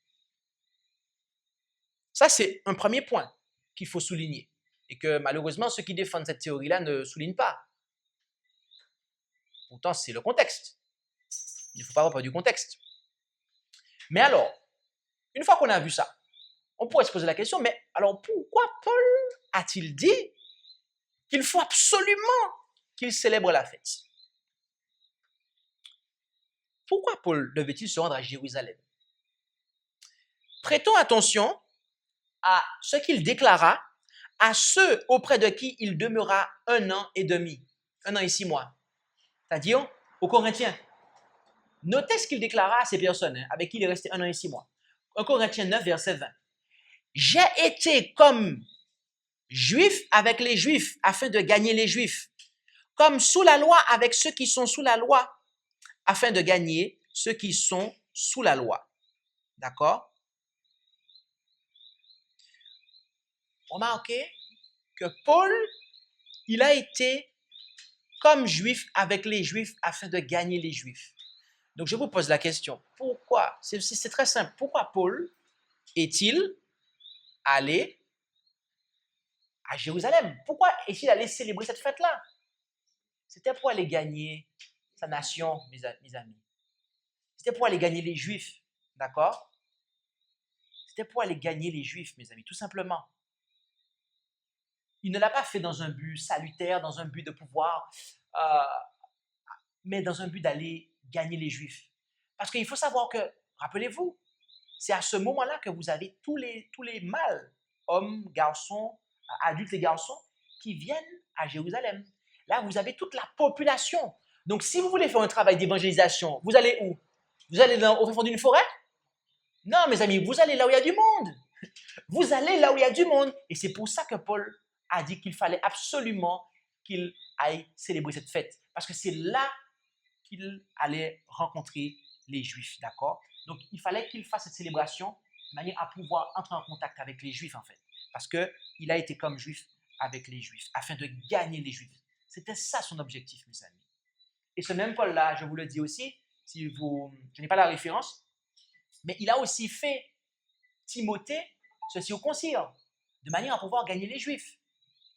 Ça, c'est un premier point qu'il faut souligner. Et que malheureusement, ceux qui défendent cette théorie-là ne soulignent pas. Pourtant, c'est le contexte. Il ne faut pas avoir peur du contexte. Mais alors, une fois qu'on a vu ça, on pourrait se poser la question, mais alors pourquoi Paul a-t-il dit qu'il faut absolument qu'il célèbre la fête? Pourquoi Paul devait-il se rendre à Jérusalem? Prêtons attention à ce qu'il déclara à ceux auprès de qui il demeura 1 an et demi, 1 an et 6 mois, c'est-à-dire aux Corinthiens. Notez ce qu'il déclara à ces personnes avec qui il est resté 1 an et 6 mois. 1 Corinthiens 9, verset 20. J'ai été comme juif avec les juifs afin de gagner les juifs, comme sous la loi avec ceux qui sont sous la loi afin de gagner ceux qui sont sous la loi. D'accord? Remarquez que Paul, il a été comme juif avec les juifs afin de gagner les juifs. Donc je vous pose la question, pourquoi? C'est très simple. Pourquoi Paul est-il allé à Jérusalem? Pourquoi est-il allé célébrer cette fête-là? C'était pour aller gagner sa nation, mes amis. C'était pour aller gagner les Juifs, d'accord? C'était pour aller gagner les Juifs, mes amis, tout simplement. Il ne l'a pas fait dans un but salutaire, dans un but de pouvoir, mais dans un but d'aller gagner les Juifs. Parce qu'il faut savoir que, rappelez-vous, c'est à ce moment-là que vous avez tous les mâles, hommes, garçons, adultes et garçons, qui viennent à Jérusalem. Là, vous avez toute la population. Donc, si vous voulez faire un travail d'évangélisation, vous allez où? Vous allez au fond d'une forêt? Non, mes amis, vous allez là où il y a du monde. Vous allez là où il y a du monde. Et c'est pour ça que Paul a dit qu'il fallait absolument qu'il aille célébrer cette fête. Parce que c'est là qu'il allait rencontrer les Juifs, d'accord? Donc, il fallait qu'il fasse cette célébration de manière à pouvoir entrer en contact avec les Juifs, en fait. Parce qu'il a été comme Juif avec les Juifs, afin de gagner les Juifs. C'était ça son objectif, mes amis. Et ce même Paul-là, je vous le dis aussi, je n'ai pas la référence, mais il a aussi fait Timothée se circoncire, de manière à pouvoir gagner les Juifs.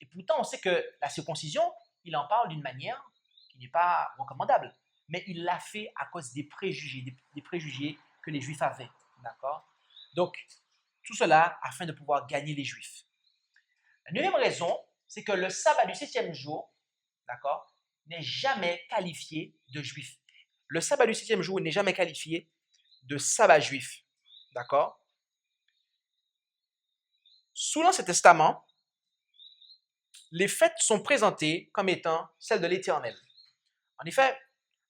Et pourtant, on sait que la circoncision, il en parle d'une manière qui n'est pas recommandable. Mais il l'a fait à cause des préjugés que les Juifs avaient. D'accord? Donc, tout cela afin de pouvoir gagner les Juifs. La deuxième raison, c'est que le sabbat du 7e jour, d'accord, n'est jamais qualifié de juif. Le sabbat du 7e jour n'est jamais qualifié de sabbat juif. D'accord? Sous l'Ancien Testament, les fêtes sont présentées comme étant celles de l'Éternel. En effet,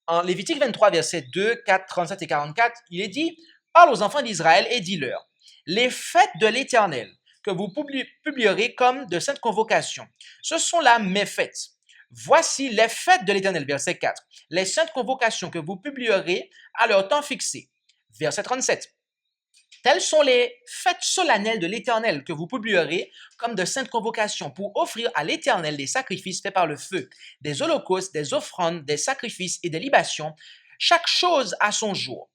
en Lévitique 23, versets 2, 4, 37 et 44, il est dit « Parle aux enfants d'Israël et dis-leur, les fêtes de l'Éternel que vous publierez comme de saintes convocations, ce sont là mes fêtes. Voici les fêtes de l'Éternel, verset 4, les saintes convocations que vous publierez à leur temps fixé. Verset 37. Telles sont les fêtes solennelles de l'Éternel que vous publierez comme de saintes convocations pour offrir à l'Éternel des sacrifices faits par le feu, des holocaustes, des offrandes, des sacrifices et des libations, chaque chose à son jour.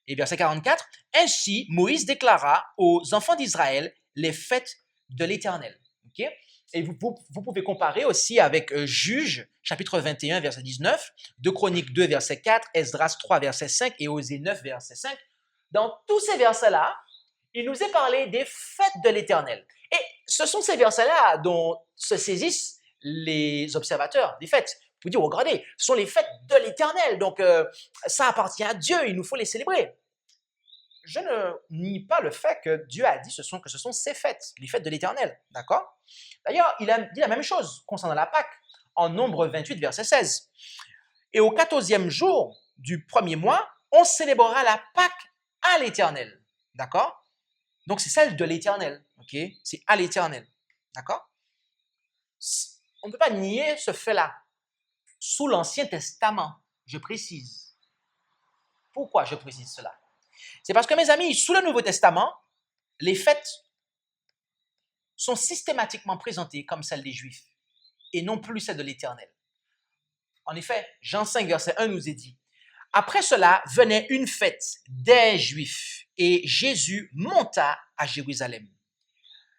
Et verset 44, ainsi Moïse déclara aux enfants d'Israël les fêtes de l'Éternel. Okay? Et vous pouvez comparer aussi avec Juges, chapitre 21, verset 19, 2 Chroniques 2, verset 4, Esdras 3, verset 5 et Osée 9, verset 5. Dans tous ces versets-là, il nous est parlé des fêtes de l'Éternel. Et ce sont ces versets-là dont se saisissent les observateurs des fêtes. Vous dites, regardez, ce sont les fêtes de l'Éternel, donc ça appartient à Dieu, il nous faut les célébrer. Je ne nie pas le fait que Dieu a dit que ce sont ses fêtes, les fêtes de l'Éternel, d'accord? D'ailleurs, il a dit la même chose concernant la Pâque, en Nombre 28, verset 16. Et au 14e jour du premier mois, on célébrera la Pâque à l'Éternel, d'accord? Donc, c'est celle de l'Éternel, ok? C'est à l'Éternel, d'accord? On ne peut pas nier ce fait-là. Sous l'Ancien Testament, je précise. Pourquoi je précise cela? C'est parce que, mes amis, sous le Nouveau Testament, les fêtes sont systématiquement présentées comme celles des Juifs et non plus celles de l'Éternel. En effet, Jean 5, verset 1 nous est dit, « Après cela venait une fête des Juifs et Jésus monta à Jérusalem. »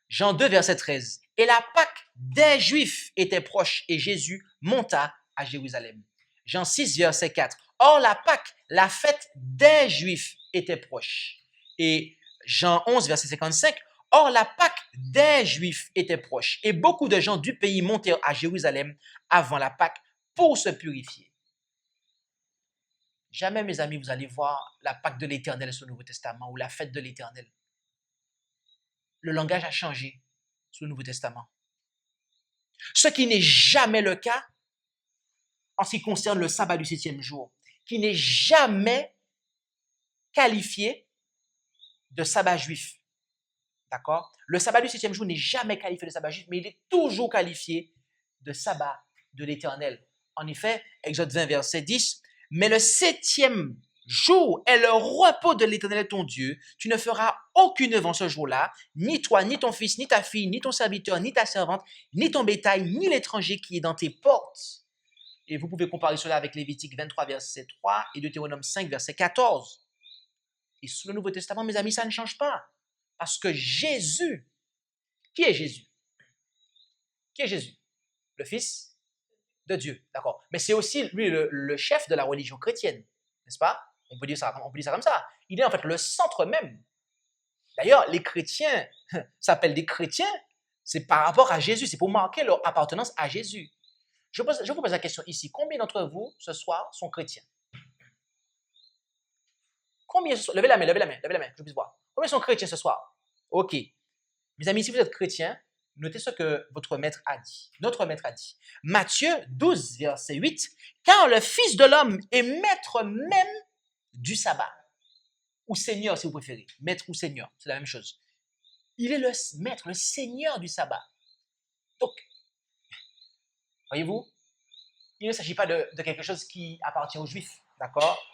Jean 2, verset 13, « Et la Pâque des Juifs était proche et Jésus monta à Jérusalem. » Jean 6, verset 4, « Or la Pâque, la fête des Juifs, était proche. » Et Jean 11, verset 55, « Or la Pâque des Juifs était proche. Et beaucoup de gens du pays montèrent à Jérusalem avant la Pâque pour se purifier. » Jamais, mes amis, vous allez voir la Pâque de l'Éternel sur le Nouveau Testament ou la fête de l'Éternel. Le langage a changé sous le Nouveau Testament. Ce qui n'est jamais le cas en ce qui concerne le sabbat du 7e jour, qui n'est jamais qualifié de sabbat juif. D'accord? Le sabbat du 7e jour n'est jamais qualifié de sabbat juif, mais il est toujours qualifié de sabbat de l'Éternel. En effet, Exode 20, verset 10, « Mais le 7e jour est le repos de l'Éternel ton Dieu. Tu ne feras aucune œuvre en ce jour-là, ni toi, ni ton fils, ni ta fille, ni ton serviteur, ni ta servante, ni ton bétail, ni l'étranger qui est dans tes portes. Et vous pouvez comparer cela avec Lévitique 23, verset 3 et Deutéronome 5, verset 14. Et sous le Nouveau Testament, mes amis, ça ne change pas. Parce que Jésus, qui est Jésus? Qui est Jésus? Le Fils de Dieu, d'accord. Mais c'est aussi, lui, le chef de la religion chrétienne, n'est-ce pas? On peut dire ça comme ça. Il est en fait le centre même. D'ailleurs, les chrétiens s'appellent des chrétiens, c'est par rapport à Jésus, c'est pour marquer leur appartenance à Jésus. Je vous pose la question ici, combien d'entre vous, ce soir, sont chrétiens? Combien, levez la main, que je puisse voir. Combien sont chrétiens ce soir? Ok. Mes amis, si vous êtes chrétiens, notez ce que votre maître a dit. Notre maître a dit. Matthieu 12, verset 8. Car le Fils de l'homme est maître même du sabbat. Ou Seigneur, si vous préférez. Maître ou Seigneur, c'est la même chose. Il est le maître, le Seigneur du sabbat. Donc, voyez-vous, il ne s'agit pas de quelque chose qui appartient aux Juifs. D'accord?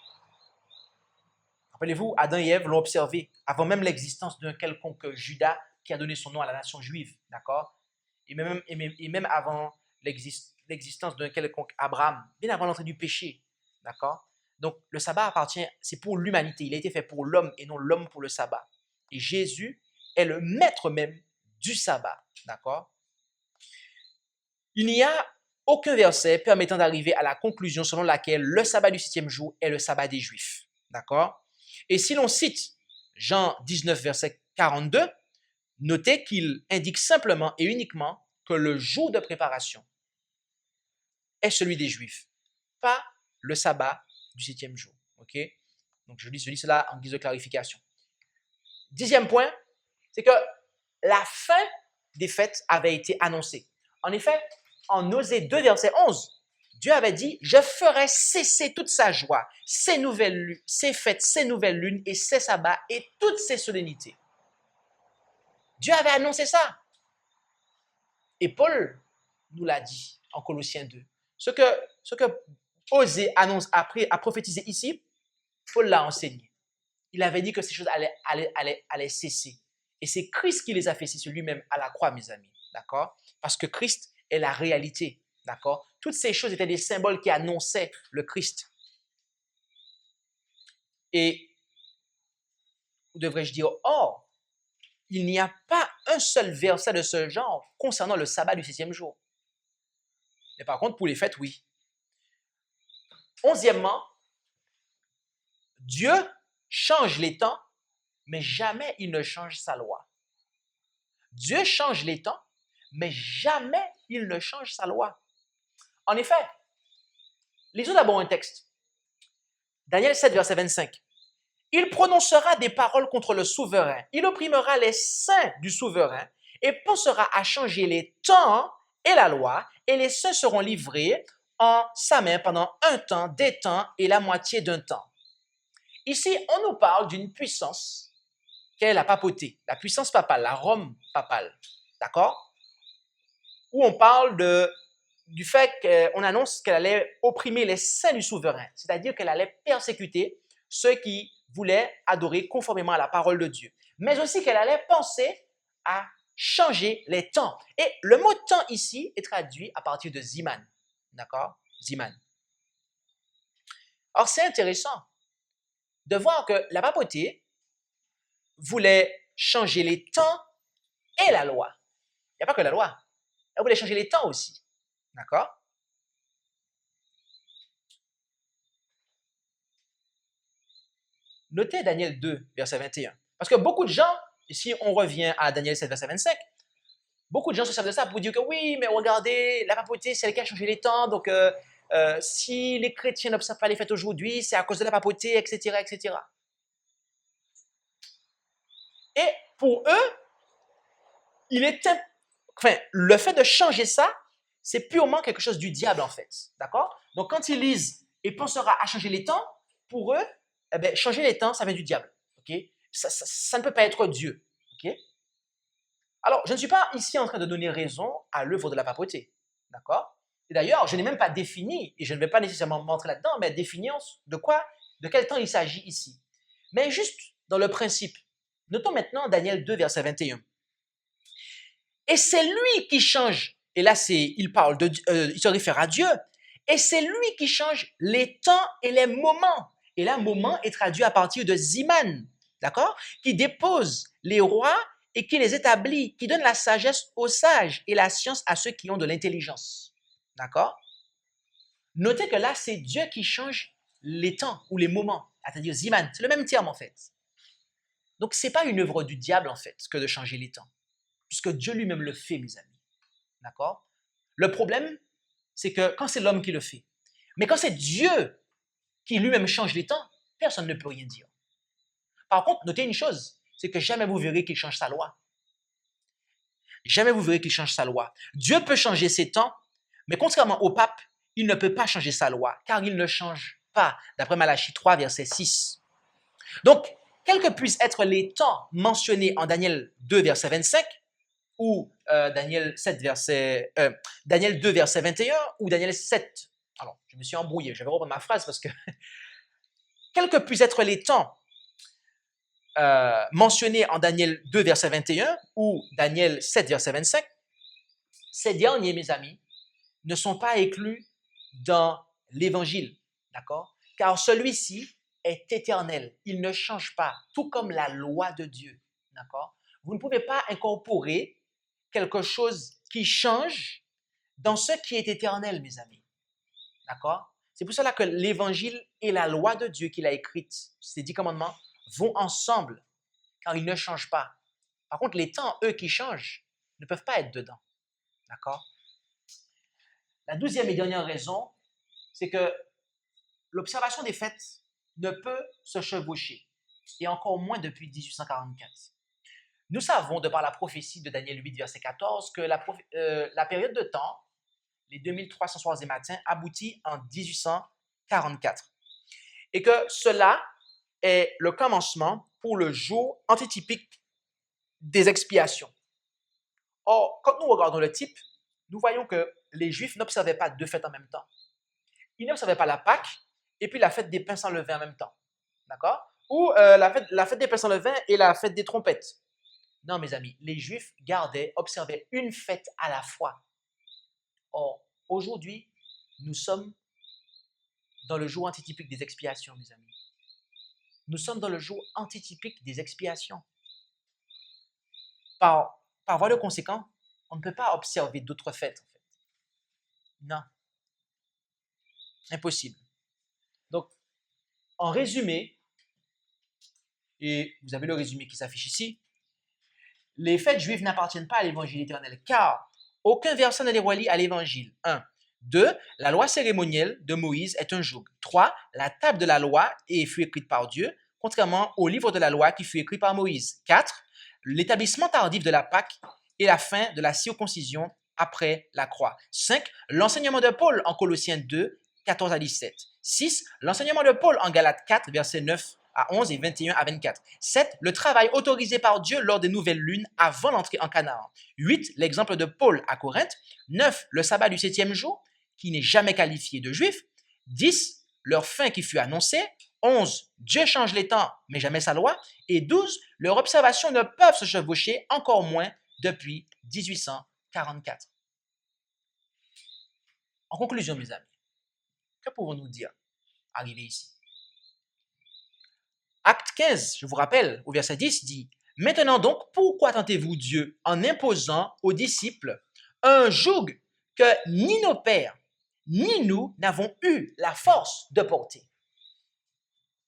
Rappelez-vous, Adam et Ève l'ont observé avant même l'existence d'un quelconque Judas qui a donné son nom à la nation juive, d'accord? Et même avant l'existence d'un quelconque Abraham, bien avant l'entrée du péché, d'accord? Donc, le sabbat appartient, c'est pour l'humanité. Il a été fait pour l'homme et non l'homme pour le sabbat. Et Jésus est le maître même du sabbat, d'accord? Il n'y a aucun verset permettant d'arriver à la conclusion selon laquelle le sabbat du 7e jour est le sabbat des Juifs, d'accord? Et si l'on cite Jean 19, verset 42, notez qu'il indique simplement et uniquement que le jour de préparation est celui des Juifs, pas le sabbat du 7e jour. Ok? Donc je dis cela en guise de clarification. 10e point, c'est que la fin des fêtes avait été annoncée. En effet, en Osée 2, verset 11, Dieu avait dit « Je ferai cesser toute sa joie, ses fêtes, ses nouvelles lunes et ses sabbats et toutes ses solennités. » Dieu avait annoncé ça. Et Paul nous l'a dit en Colossiens 2. Ce que Osée a prophétisé ici, Paul l'a enseigné. Il avait dit que ces choses allaient cesser. Et c'est Christ qui les a fait cesser lui-même à la croix, mes amis. D'accord? Parce que Christ est la réalité. D'accord? Toutes ces choses étaient des symboles qui annonçaient le Christ. Et, devrais-je dire, or, il n'y a pas un seul verset de ce genre concernant le sabbat du 7e jour. Mais par contre, pour les fêtes, oui. 11e, Dieu change les temps, mais jamais il ne change sa loi. Dieu change les temps, mais jamais il ne change sa loi. En effet, lisons d'abord un texte. Daniel 7, verset 25. Il prononcera des paroles contre le souverain. Il opprimera les saints du souverain et pensera à changer les temps et la loi, et les saints seront livrés en sa main pendant un temps, des temps et la moitié d'un temps. Ici, on nous parle d'une puissance qu'est la papauté, la puissance papale, la Rome papale, d'accord? Où on parle du fait qu'on annonce qu'elle allait opprimer les saints du souverain, c'est-à-dire qu'elle allait persécuter ceux qui voulaient adorer conformément à la parole de Dieu, mais aussi qu'elle allait penser à changer les temps. Et le mot temps ici est traduit à partir de Ziman, d'accord? Ziman. Alors c'est intéressant de voir que la papauté voulait changer les temps et la loi. Il n'y a pas que la loi, elle voulait changer les temps aussi, d'accord? Notez Daniel 2, verset 21. Parce que beaucoup de gens, ici on revient à Daniel 7, verset 25, beaucoup de gens se servent de ça pour dire que oui, mais regardez, la papauté, c'est elle qui a changé les temps, donc si les chrétiens n'observent pas les fêtes aujourd'hui, c'est à cause de la papauté, etc., etc. Et pour eux, le fait de changer ça, c'est purement quelque chose du diable en fait, d'accord? Donc quand ils lisent « et pensera à changer les temps », pour eux, eh bien, changer les temps, ça vient du diable, ok? Ça ne peut pas être Dieu, ok? Alors, je ne suis pas ici en train de donner raison à l'œuvre de la papauté, d'accord? Et d'ailleurs, je n'ai même pas défini, et je ne vais pas nécessairement montrer là-dedans, mais définir de quoi de quel temps il s'agit ici. Mais juste dans le principe, notons maintenant Daniel 2, verset 21. Et c'est lui qui change, et là il se réfère à Dieu, et c'est lui qui change les temps et les moments. Et là, moment est traduit à partir de Ziman, d'accord? Qui dépose les rois et qui les établit, qui donne la sagesse aux sages et la science à ceux qui ont de l'intelligence. D'accord? Notez que là, c'est Dieu qui change les temps ou les moments, c'est-à-dire Ziman. C'est le même terme en fait. Donc, ce n'est pas une œuvre du diable en fait que de changer les temps, puisque Dieu lui-même le fait, mes amis. D'accord? Le problème, c'est que quand c'est l'homme qui le fait, mais quand c'est Dieu qui lui-même change les temps, personne ne peut rien dire. Par contre, notez une chose, c'est que jamais vous verrez qu'il change sa loi. Jamais vous verrez qu'il change sa loi. Dieu peut changer ses temps, mais contrairement au pape, il ne peut pas changer sa loi, car il ne change pas, d'après Malachie 3, verset 6. Donc, quels que puissent être les temps mentionnés en Daniel 2, verset 25, ou Daniel 2, verset 21, ou Daniel 7. Alors, je me suis embrouillé, je vais reprendre ma phrase parce que quels que puissent être les temps mentionnés en Daniel 2, verset 21, ou Daniel 7, verset 25, ces derniers, mes amis, ne sont pas inclus dans l'évangile, d'accord? Car celui-ci est éternel, il ne change pas, tout comme la loi de Dieu, d'accord? Vous ne pouvez pas incorporer quelque chose qui change dans ce qui est éternel, mes amis. D'accord? C'est pour cela que l'évangile et la loi de Dieu qu'il a écrite, ces 10 commandements, vont ensemble, car ils ne changent pas. Par contre, les temps, eux, qui changent, ne peuvent pas être dedans. D'accord? La 12e et dernière raison, c'est que l'observation des fêtes ne peut se chevaucher, et encore moins depuis 1844. Nous savons, de par la prophétie de Daniel 8, verset 14, que la période de temps, les 2300 soirs et matins, aboutit en 1844. Et que cela est le commencement pour le jour antitypique des expiations. Or, quand nous regardons le type, nous voyons que les Juifs n'observaient pas deux fêtes en même temps. Ils n'observaient pas la Pâque et puis la fête des pains sans levain en même temps. D'accord? Ou la fête des pains sans levain et la fête des trompettes. Non, mes amis, les Juifs observaient une fête à la fois. Or, aujourd'hui, nous sommes dans le jour antitypique des expiations, mes amis. Nous sommes dans le jour antitypique des expiations. Par voie de conséquent, on ne peut pas observer d'autres fêtes, en fait. Non. Impossible. Donc, en résumé, et vous avez le résumé qui s'affiche ici, les fêtes juives n'appartiennent pas à l'évangile éternel, car aucun verset ne les relie à l'évangile. 1. 2. La loi cérémonielle de Moïse est un joug. 3. La table de la loi fut écrite par Dieu, contrairement au livre de la loi qui fut écrit par Moïse. 4. L'établissement tardif de la Pâque et la fin de la circoncision après la croix. 5. L'enseignement de Paul en Colossiens 2, 14 à 17. 6. L'enseignement de Paul en Galates 4, versets 9 à 11 et 21 à 24. 7. Le travail autorisé par Dieu lors des nouvelles lunes avant l'entrée en Canaan. 8. L'exemple de Paul à Corinthe. 9. Le sabbat du 7e jour, qui n'est jamais qualifié de juif. 10. Leur fin qui fut annoncée. 11. Dieu change les temps, mais jamais sa loi. Et 12. Leurs observations ne peuvent se chevaucher, encore moins depuis 1844. En conclusion, mes amis, que pouvons-nous dire arrivé ici? Acte 15, je vous rappelle, au verset 10, dit « Maintenant donc, pourquoi tentez-vous Dieu en imposant aux disciples un joug que ni nos pères, ni nous n'avons eu la force de porter ?»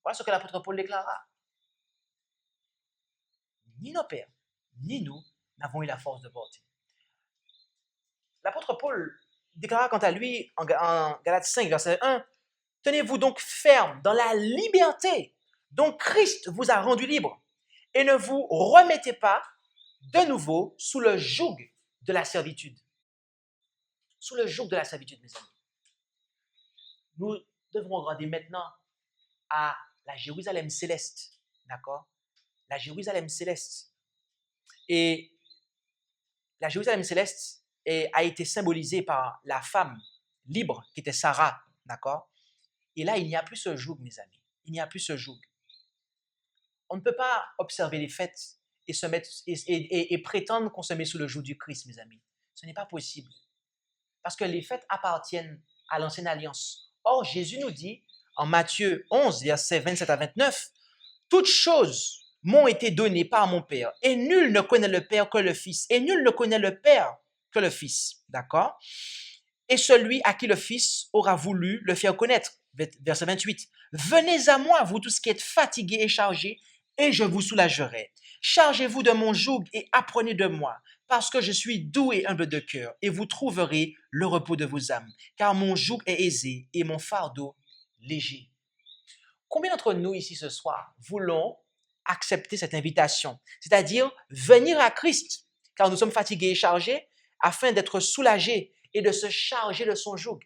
Voilà ce que l'apôtre Paul déclara. Ni nos pères, ni nous n'avons eu la force de porter. L'apôtre Paul déclara quant à lui en Galates 5, verset 1, « Tenez-vous donc ferme dans la liberté dont Christ vous a rendu libre, et ne vous remettez pas de nouveau sous le joug de la servitude. » Sous le joug de la servitude, mes amis. Nous devrons regarder maintenant à la Jérusalem céleste, d'accord? La Jérusalem céleste. Et la Jérusalem céleste a été symbolisée par la femme libre qui était Sarah, d'accord? Et là, il n'y a plus ce joug, mes amis. il n'y a plus ce joug. On ne peut pas observer les fêtes et, et prétendre qu'on se met sous le joug du Christ, mes amis. Ce n'est pas possible. Parce que les fêtes appartiennent à l'ancienne alliance. Or, Jésus nous dit, en Matthieu 11, versets 27 à 29, « Toutes choses m'ont été données par mon Père, et nul ne connaît le Père que le Fils, et nul ne connaît le Père que le Fils. » D'accord? Et celui à qui le Fils aura voulu le faire connaître. Verset 28. « Venez à moi, vous tous qui êtes fatigués et chargés, et je vous soulagerai. Chargez-vous de mon joug et apprenez de moi, parce que je suis doux et humble de cœur, et vous trouverez le repos de vos âmes, car mon joug est aisé et mon fardeau léger. » Combien d'entre nous ici ce soir voulons accepter cette invitation, c'est-à-dire venir à Christ, car nous sommes fatigués et chargés, afin d'être soulagés et de se charger de son joug?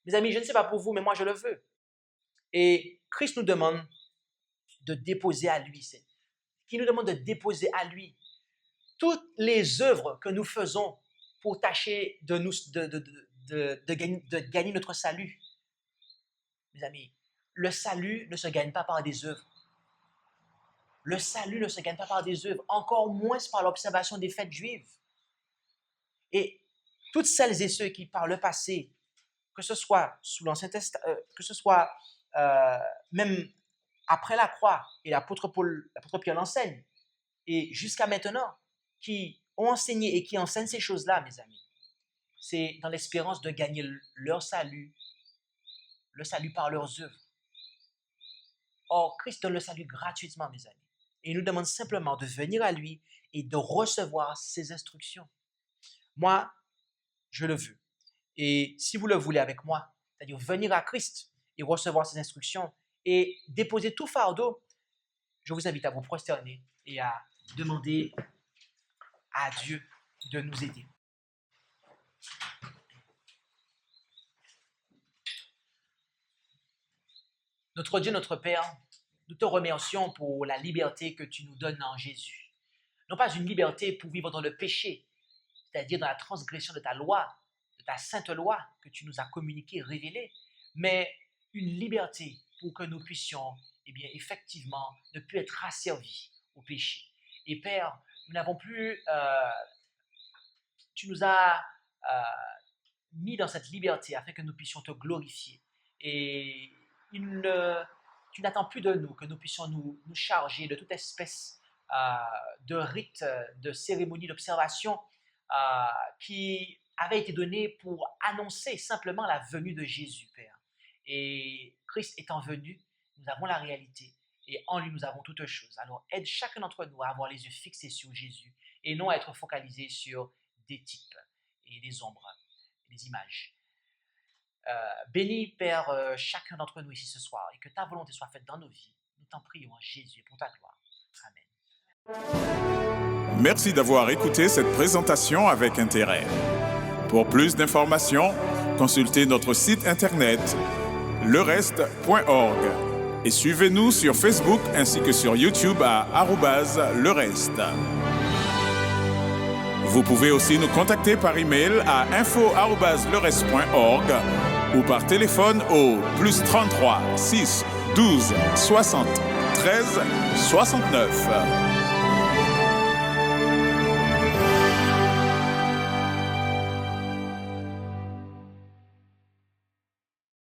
Mes amis, je ne sais pas pour vous, mais moi je le veux. Et Christ nous demande de déposer à lui, qui nous demande de déposer à lui toutes les œuvres que nous faisons pour tâcher de gagner notre salut. Mes amis, le salut ne se gagne pas par des œuvres. Le salut ne se gagne pas par des œuvres, encore moins par l'observation des fêtes juives. Et toutes celles et ceux qui, par le passé, que ce soit sous l'Ancien Testament, que ce soit même après la croix, et l'apôtre Pierre l'enseigne, et jusqu'à maintenant, qui ont enseigné et qui enseignent ces choses-là, mes amis, c'est dans l'espérance de gagner leur salut, le salut par leurs œuvres. Or, Christ donne le salut gratuitement, mes amis. Et il nous demande simplement de venir à lui et de recevoir ses instructions. Moi, je le veux. Et si vous le voulez avec moi, c'est-à-dire venir à Christ et recevoir ses instructions et déposer tout fardeau, je vous invite à vous prosterner et à demander à Dieu de nous aider. Notre Dieu, notre Père, nous te remercions pour la liberté que tu nous donnes en Jésus. Non pas une liberté pour vivre dans le péché, c'est-à-dire dans la transgression de ta loi, de ta sainte loi que tu nous as communiquée, révélée, mais une liberté pour que nous puissions, effectivement, ne plus être asservis au péché. Et Père, nous n'avons plus, tu nous as mis dans cette liberté afin que nous puissions te glorifier. Et tu n'attends plus de nous que nous puissions nous charger de toute espèce de rite, de cérémonie, d'observation qui avait été donnée pour annoncer simplement la venue de Jésus, Père. Et Christ étant venu, nous avons la réalité et en lui nous avons toutes choses. Alors aide chacun d'entre nous à avoir les yeux fixés sur Jésus et non à être focalisés sur des types et des ombres, des images. Bénis, Père, chacun d'entre nous ici ce soir et que ta volonté soit faite dans nos vies. Nous t'en prions en Jésus et pour ta gloire. Amen. Merci d'avoir écouté cette présentation avec intérêt. Pour plus d'informations, consultez notre site internet lereste.org et suivez-nous sur Facebook ainsi que sur YouTube à @lereste. Vous pouvez aussi nous contacter par email à info@lereste.org ou par téléphone au +33 6 12 60 13 69.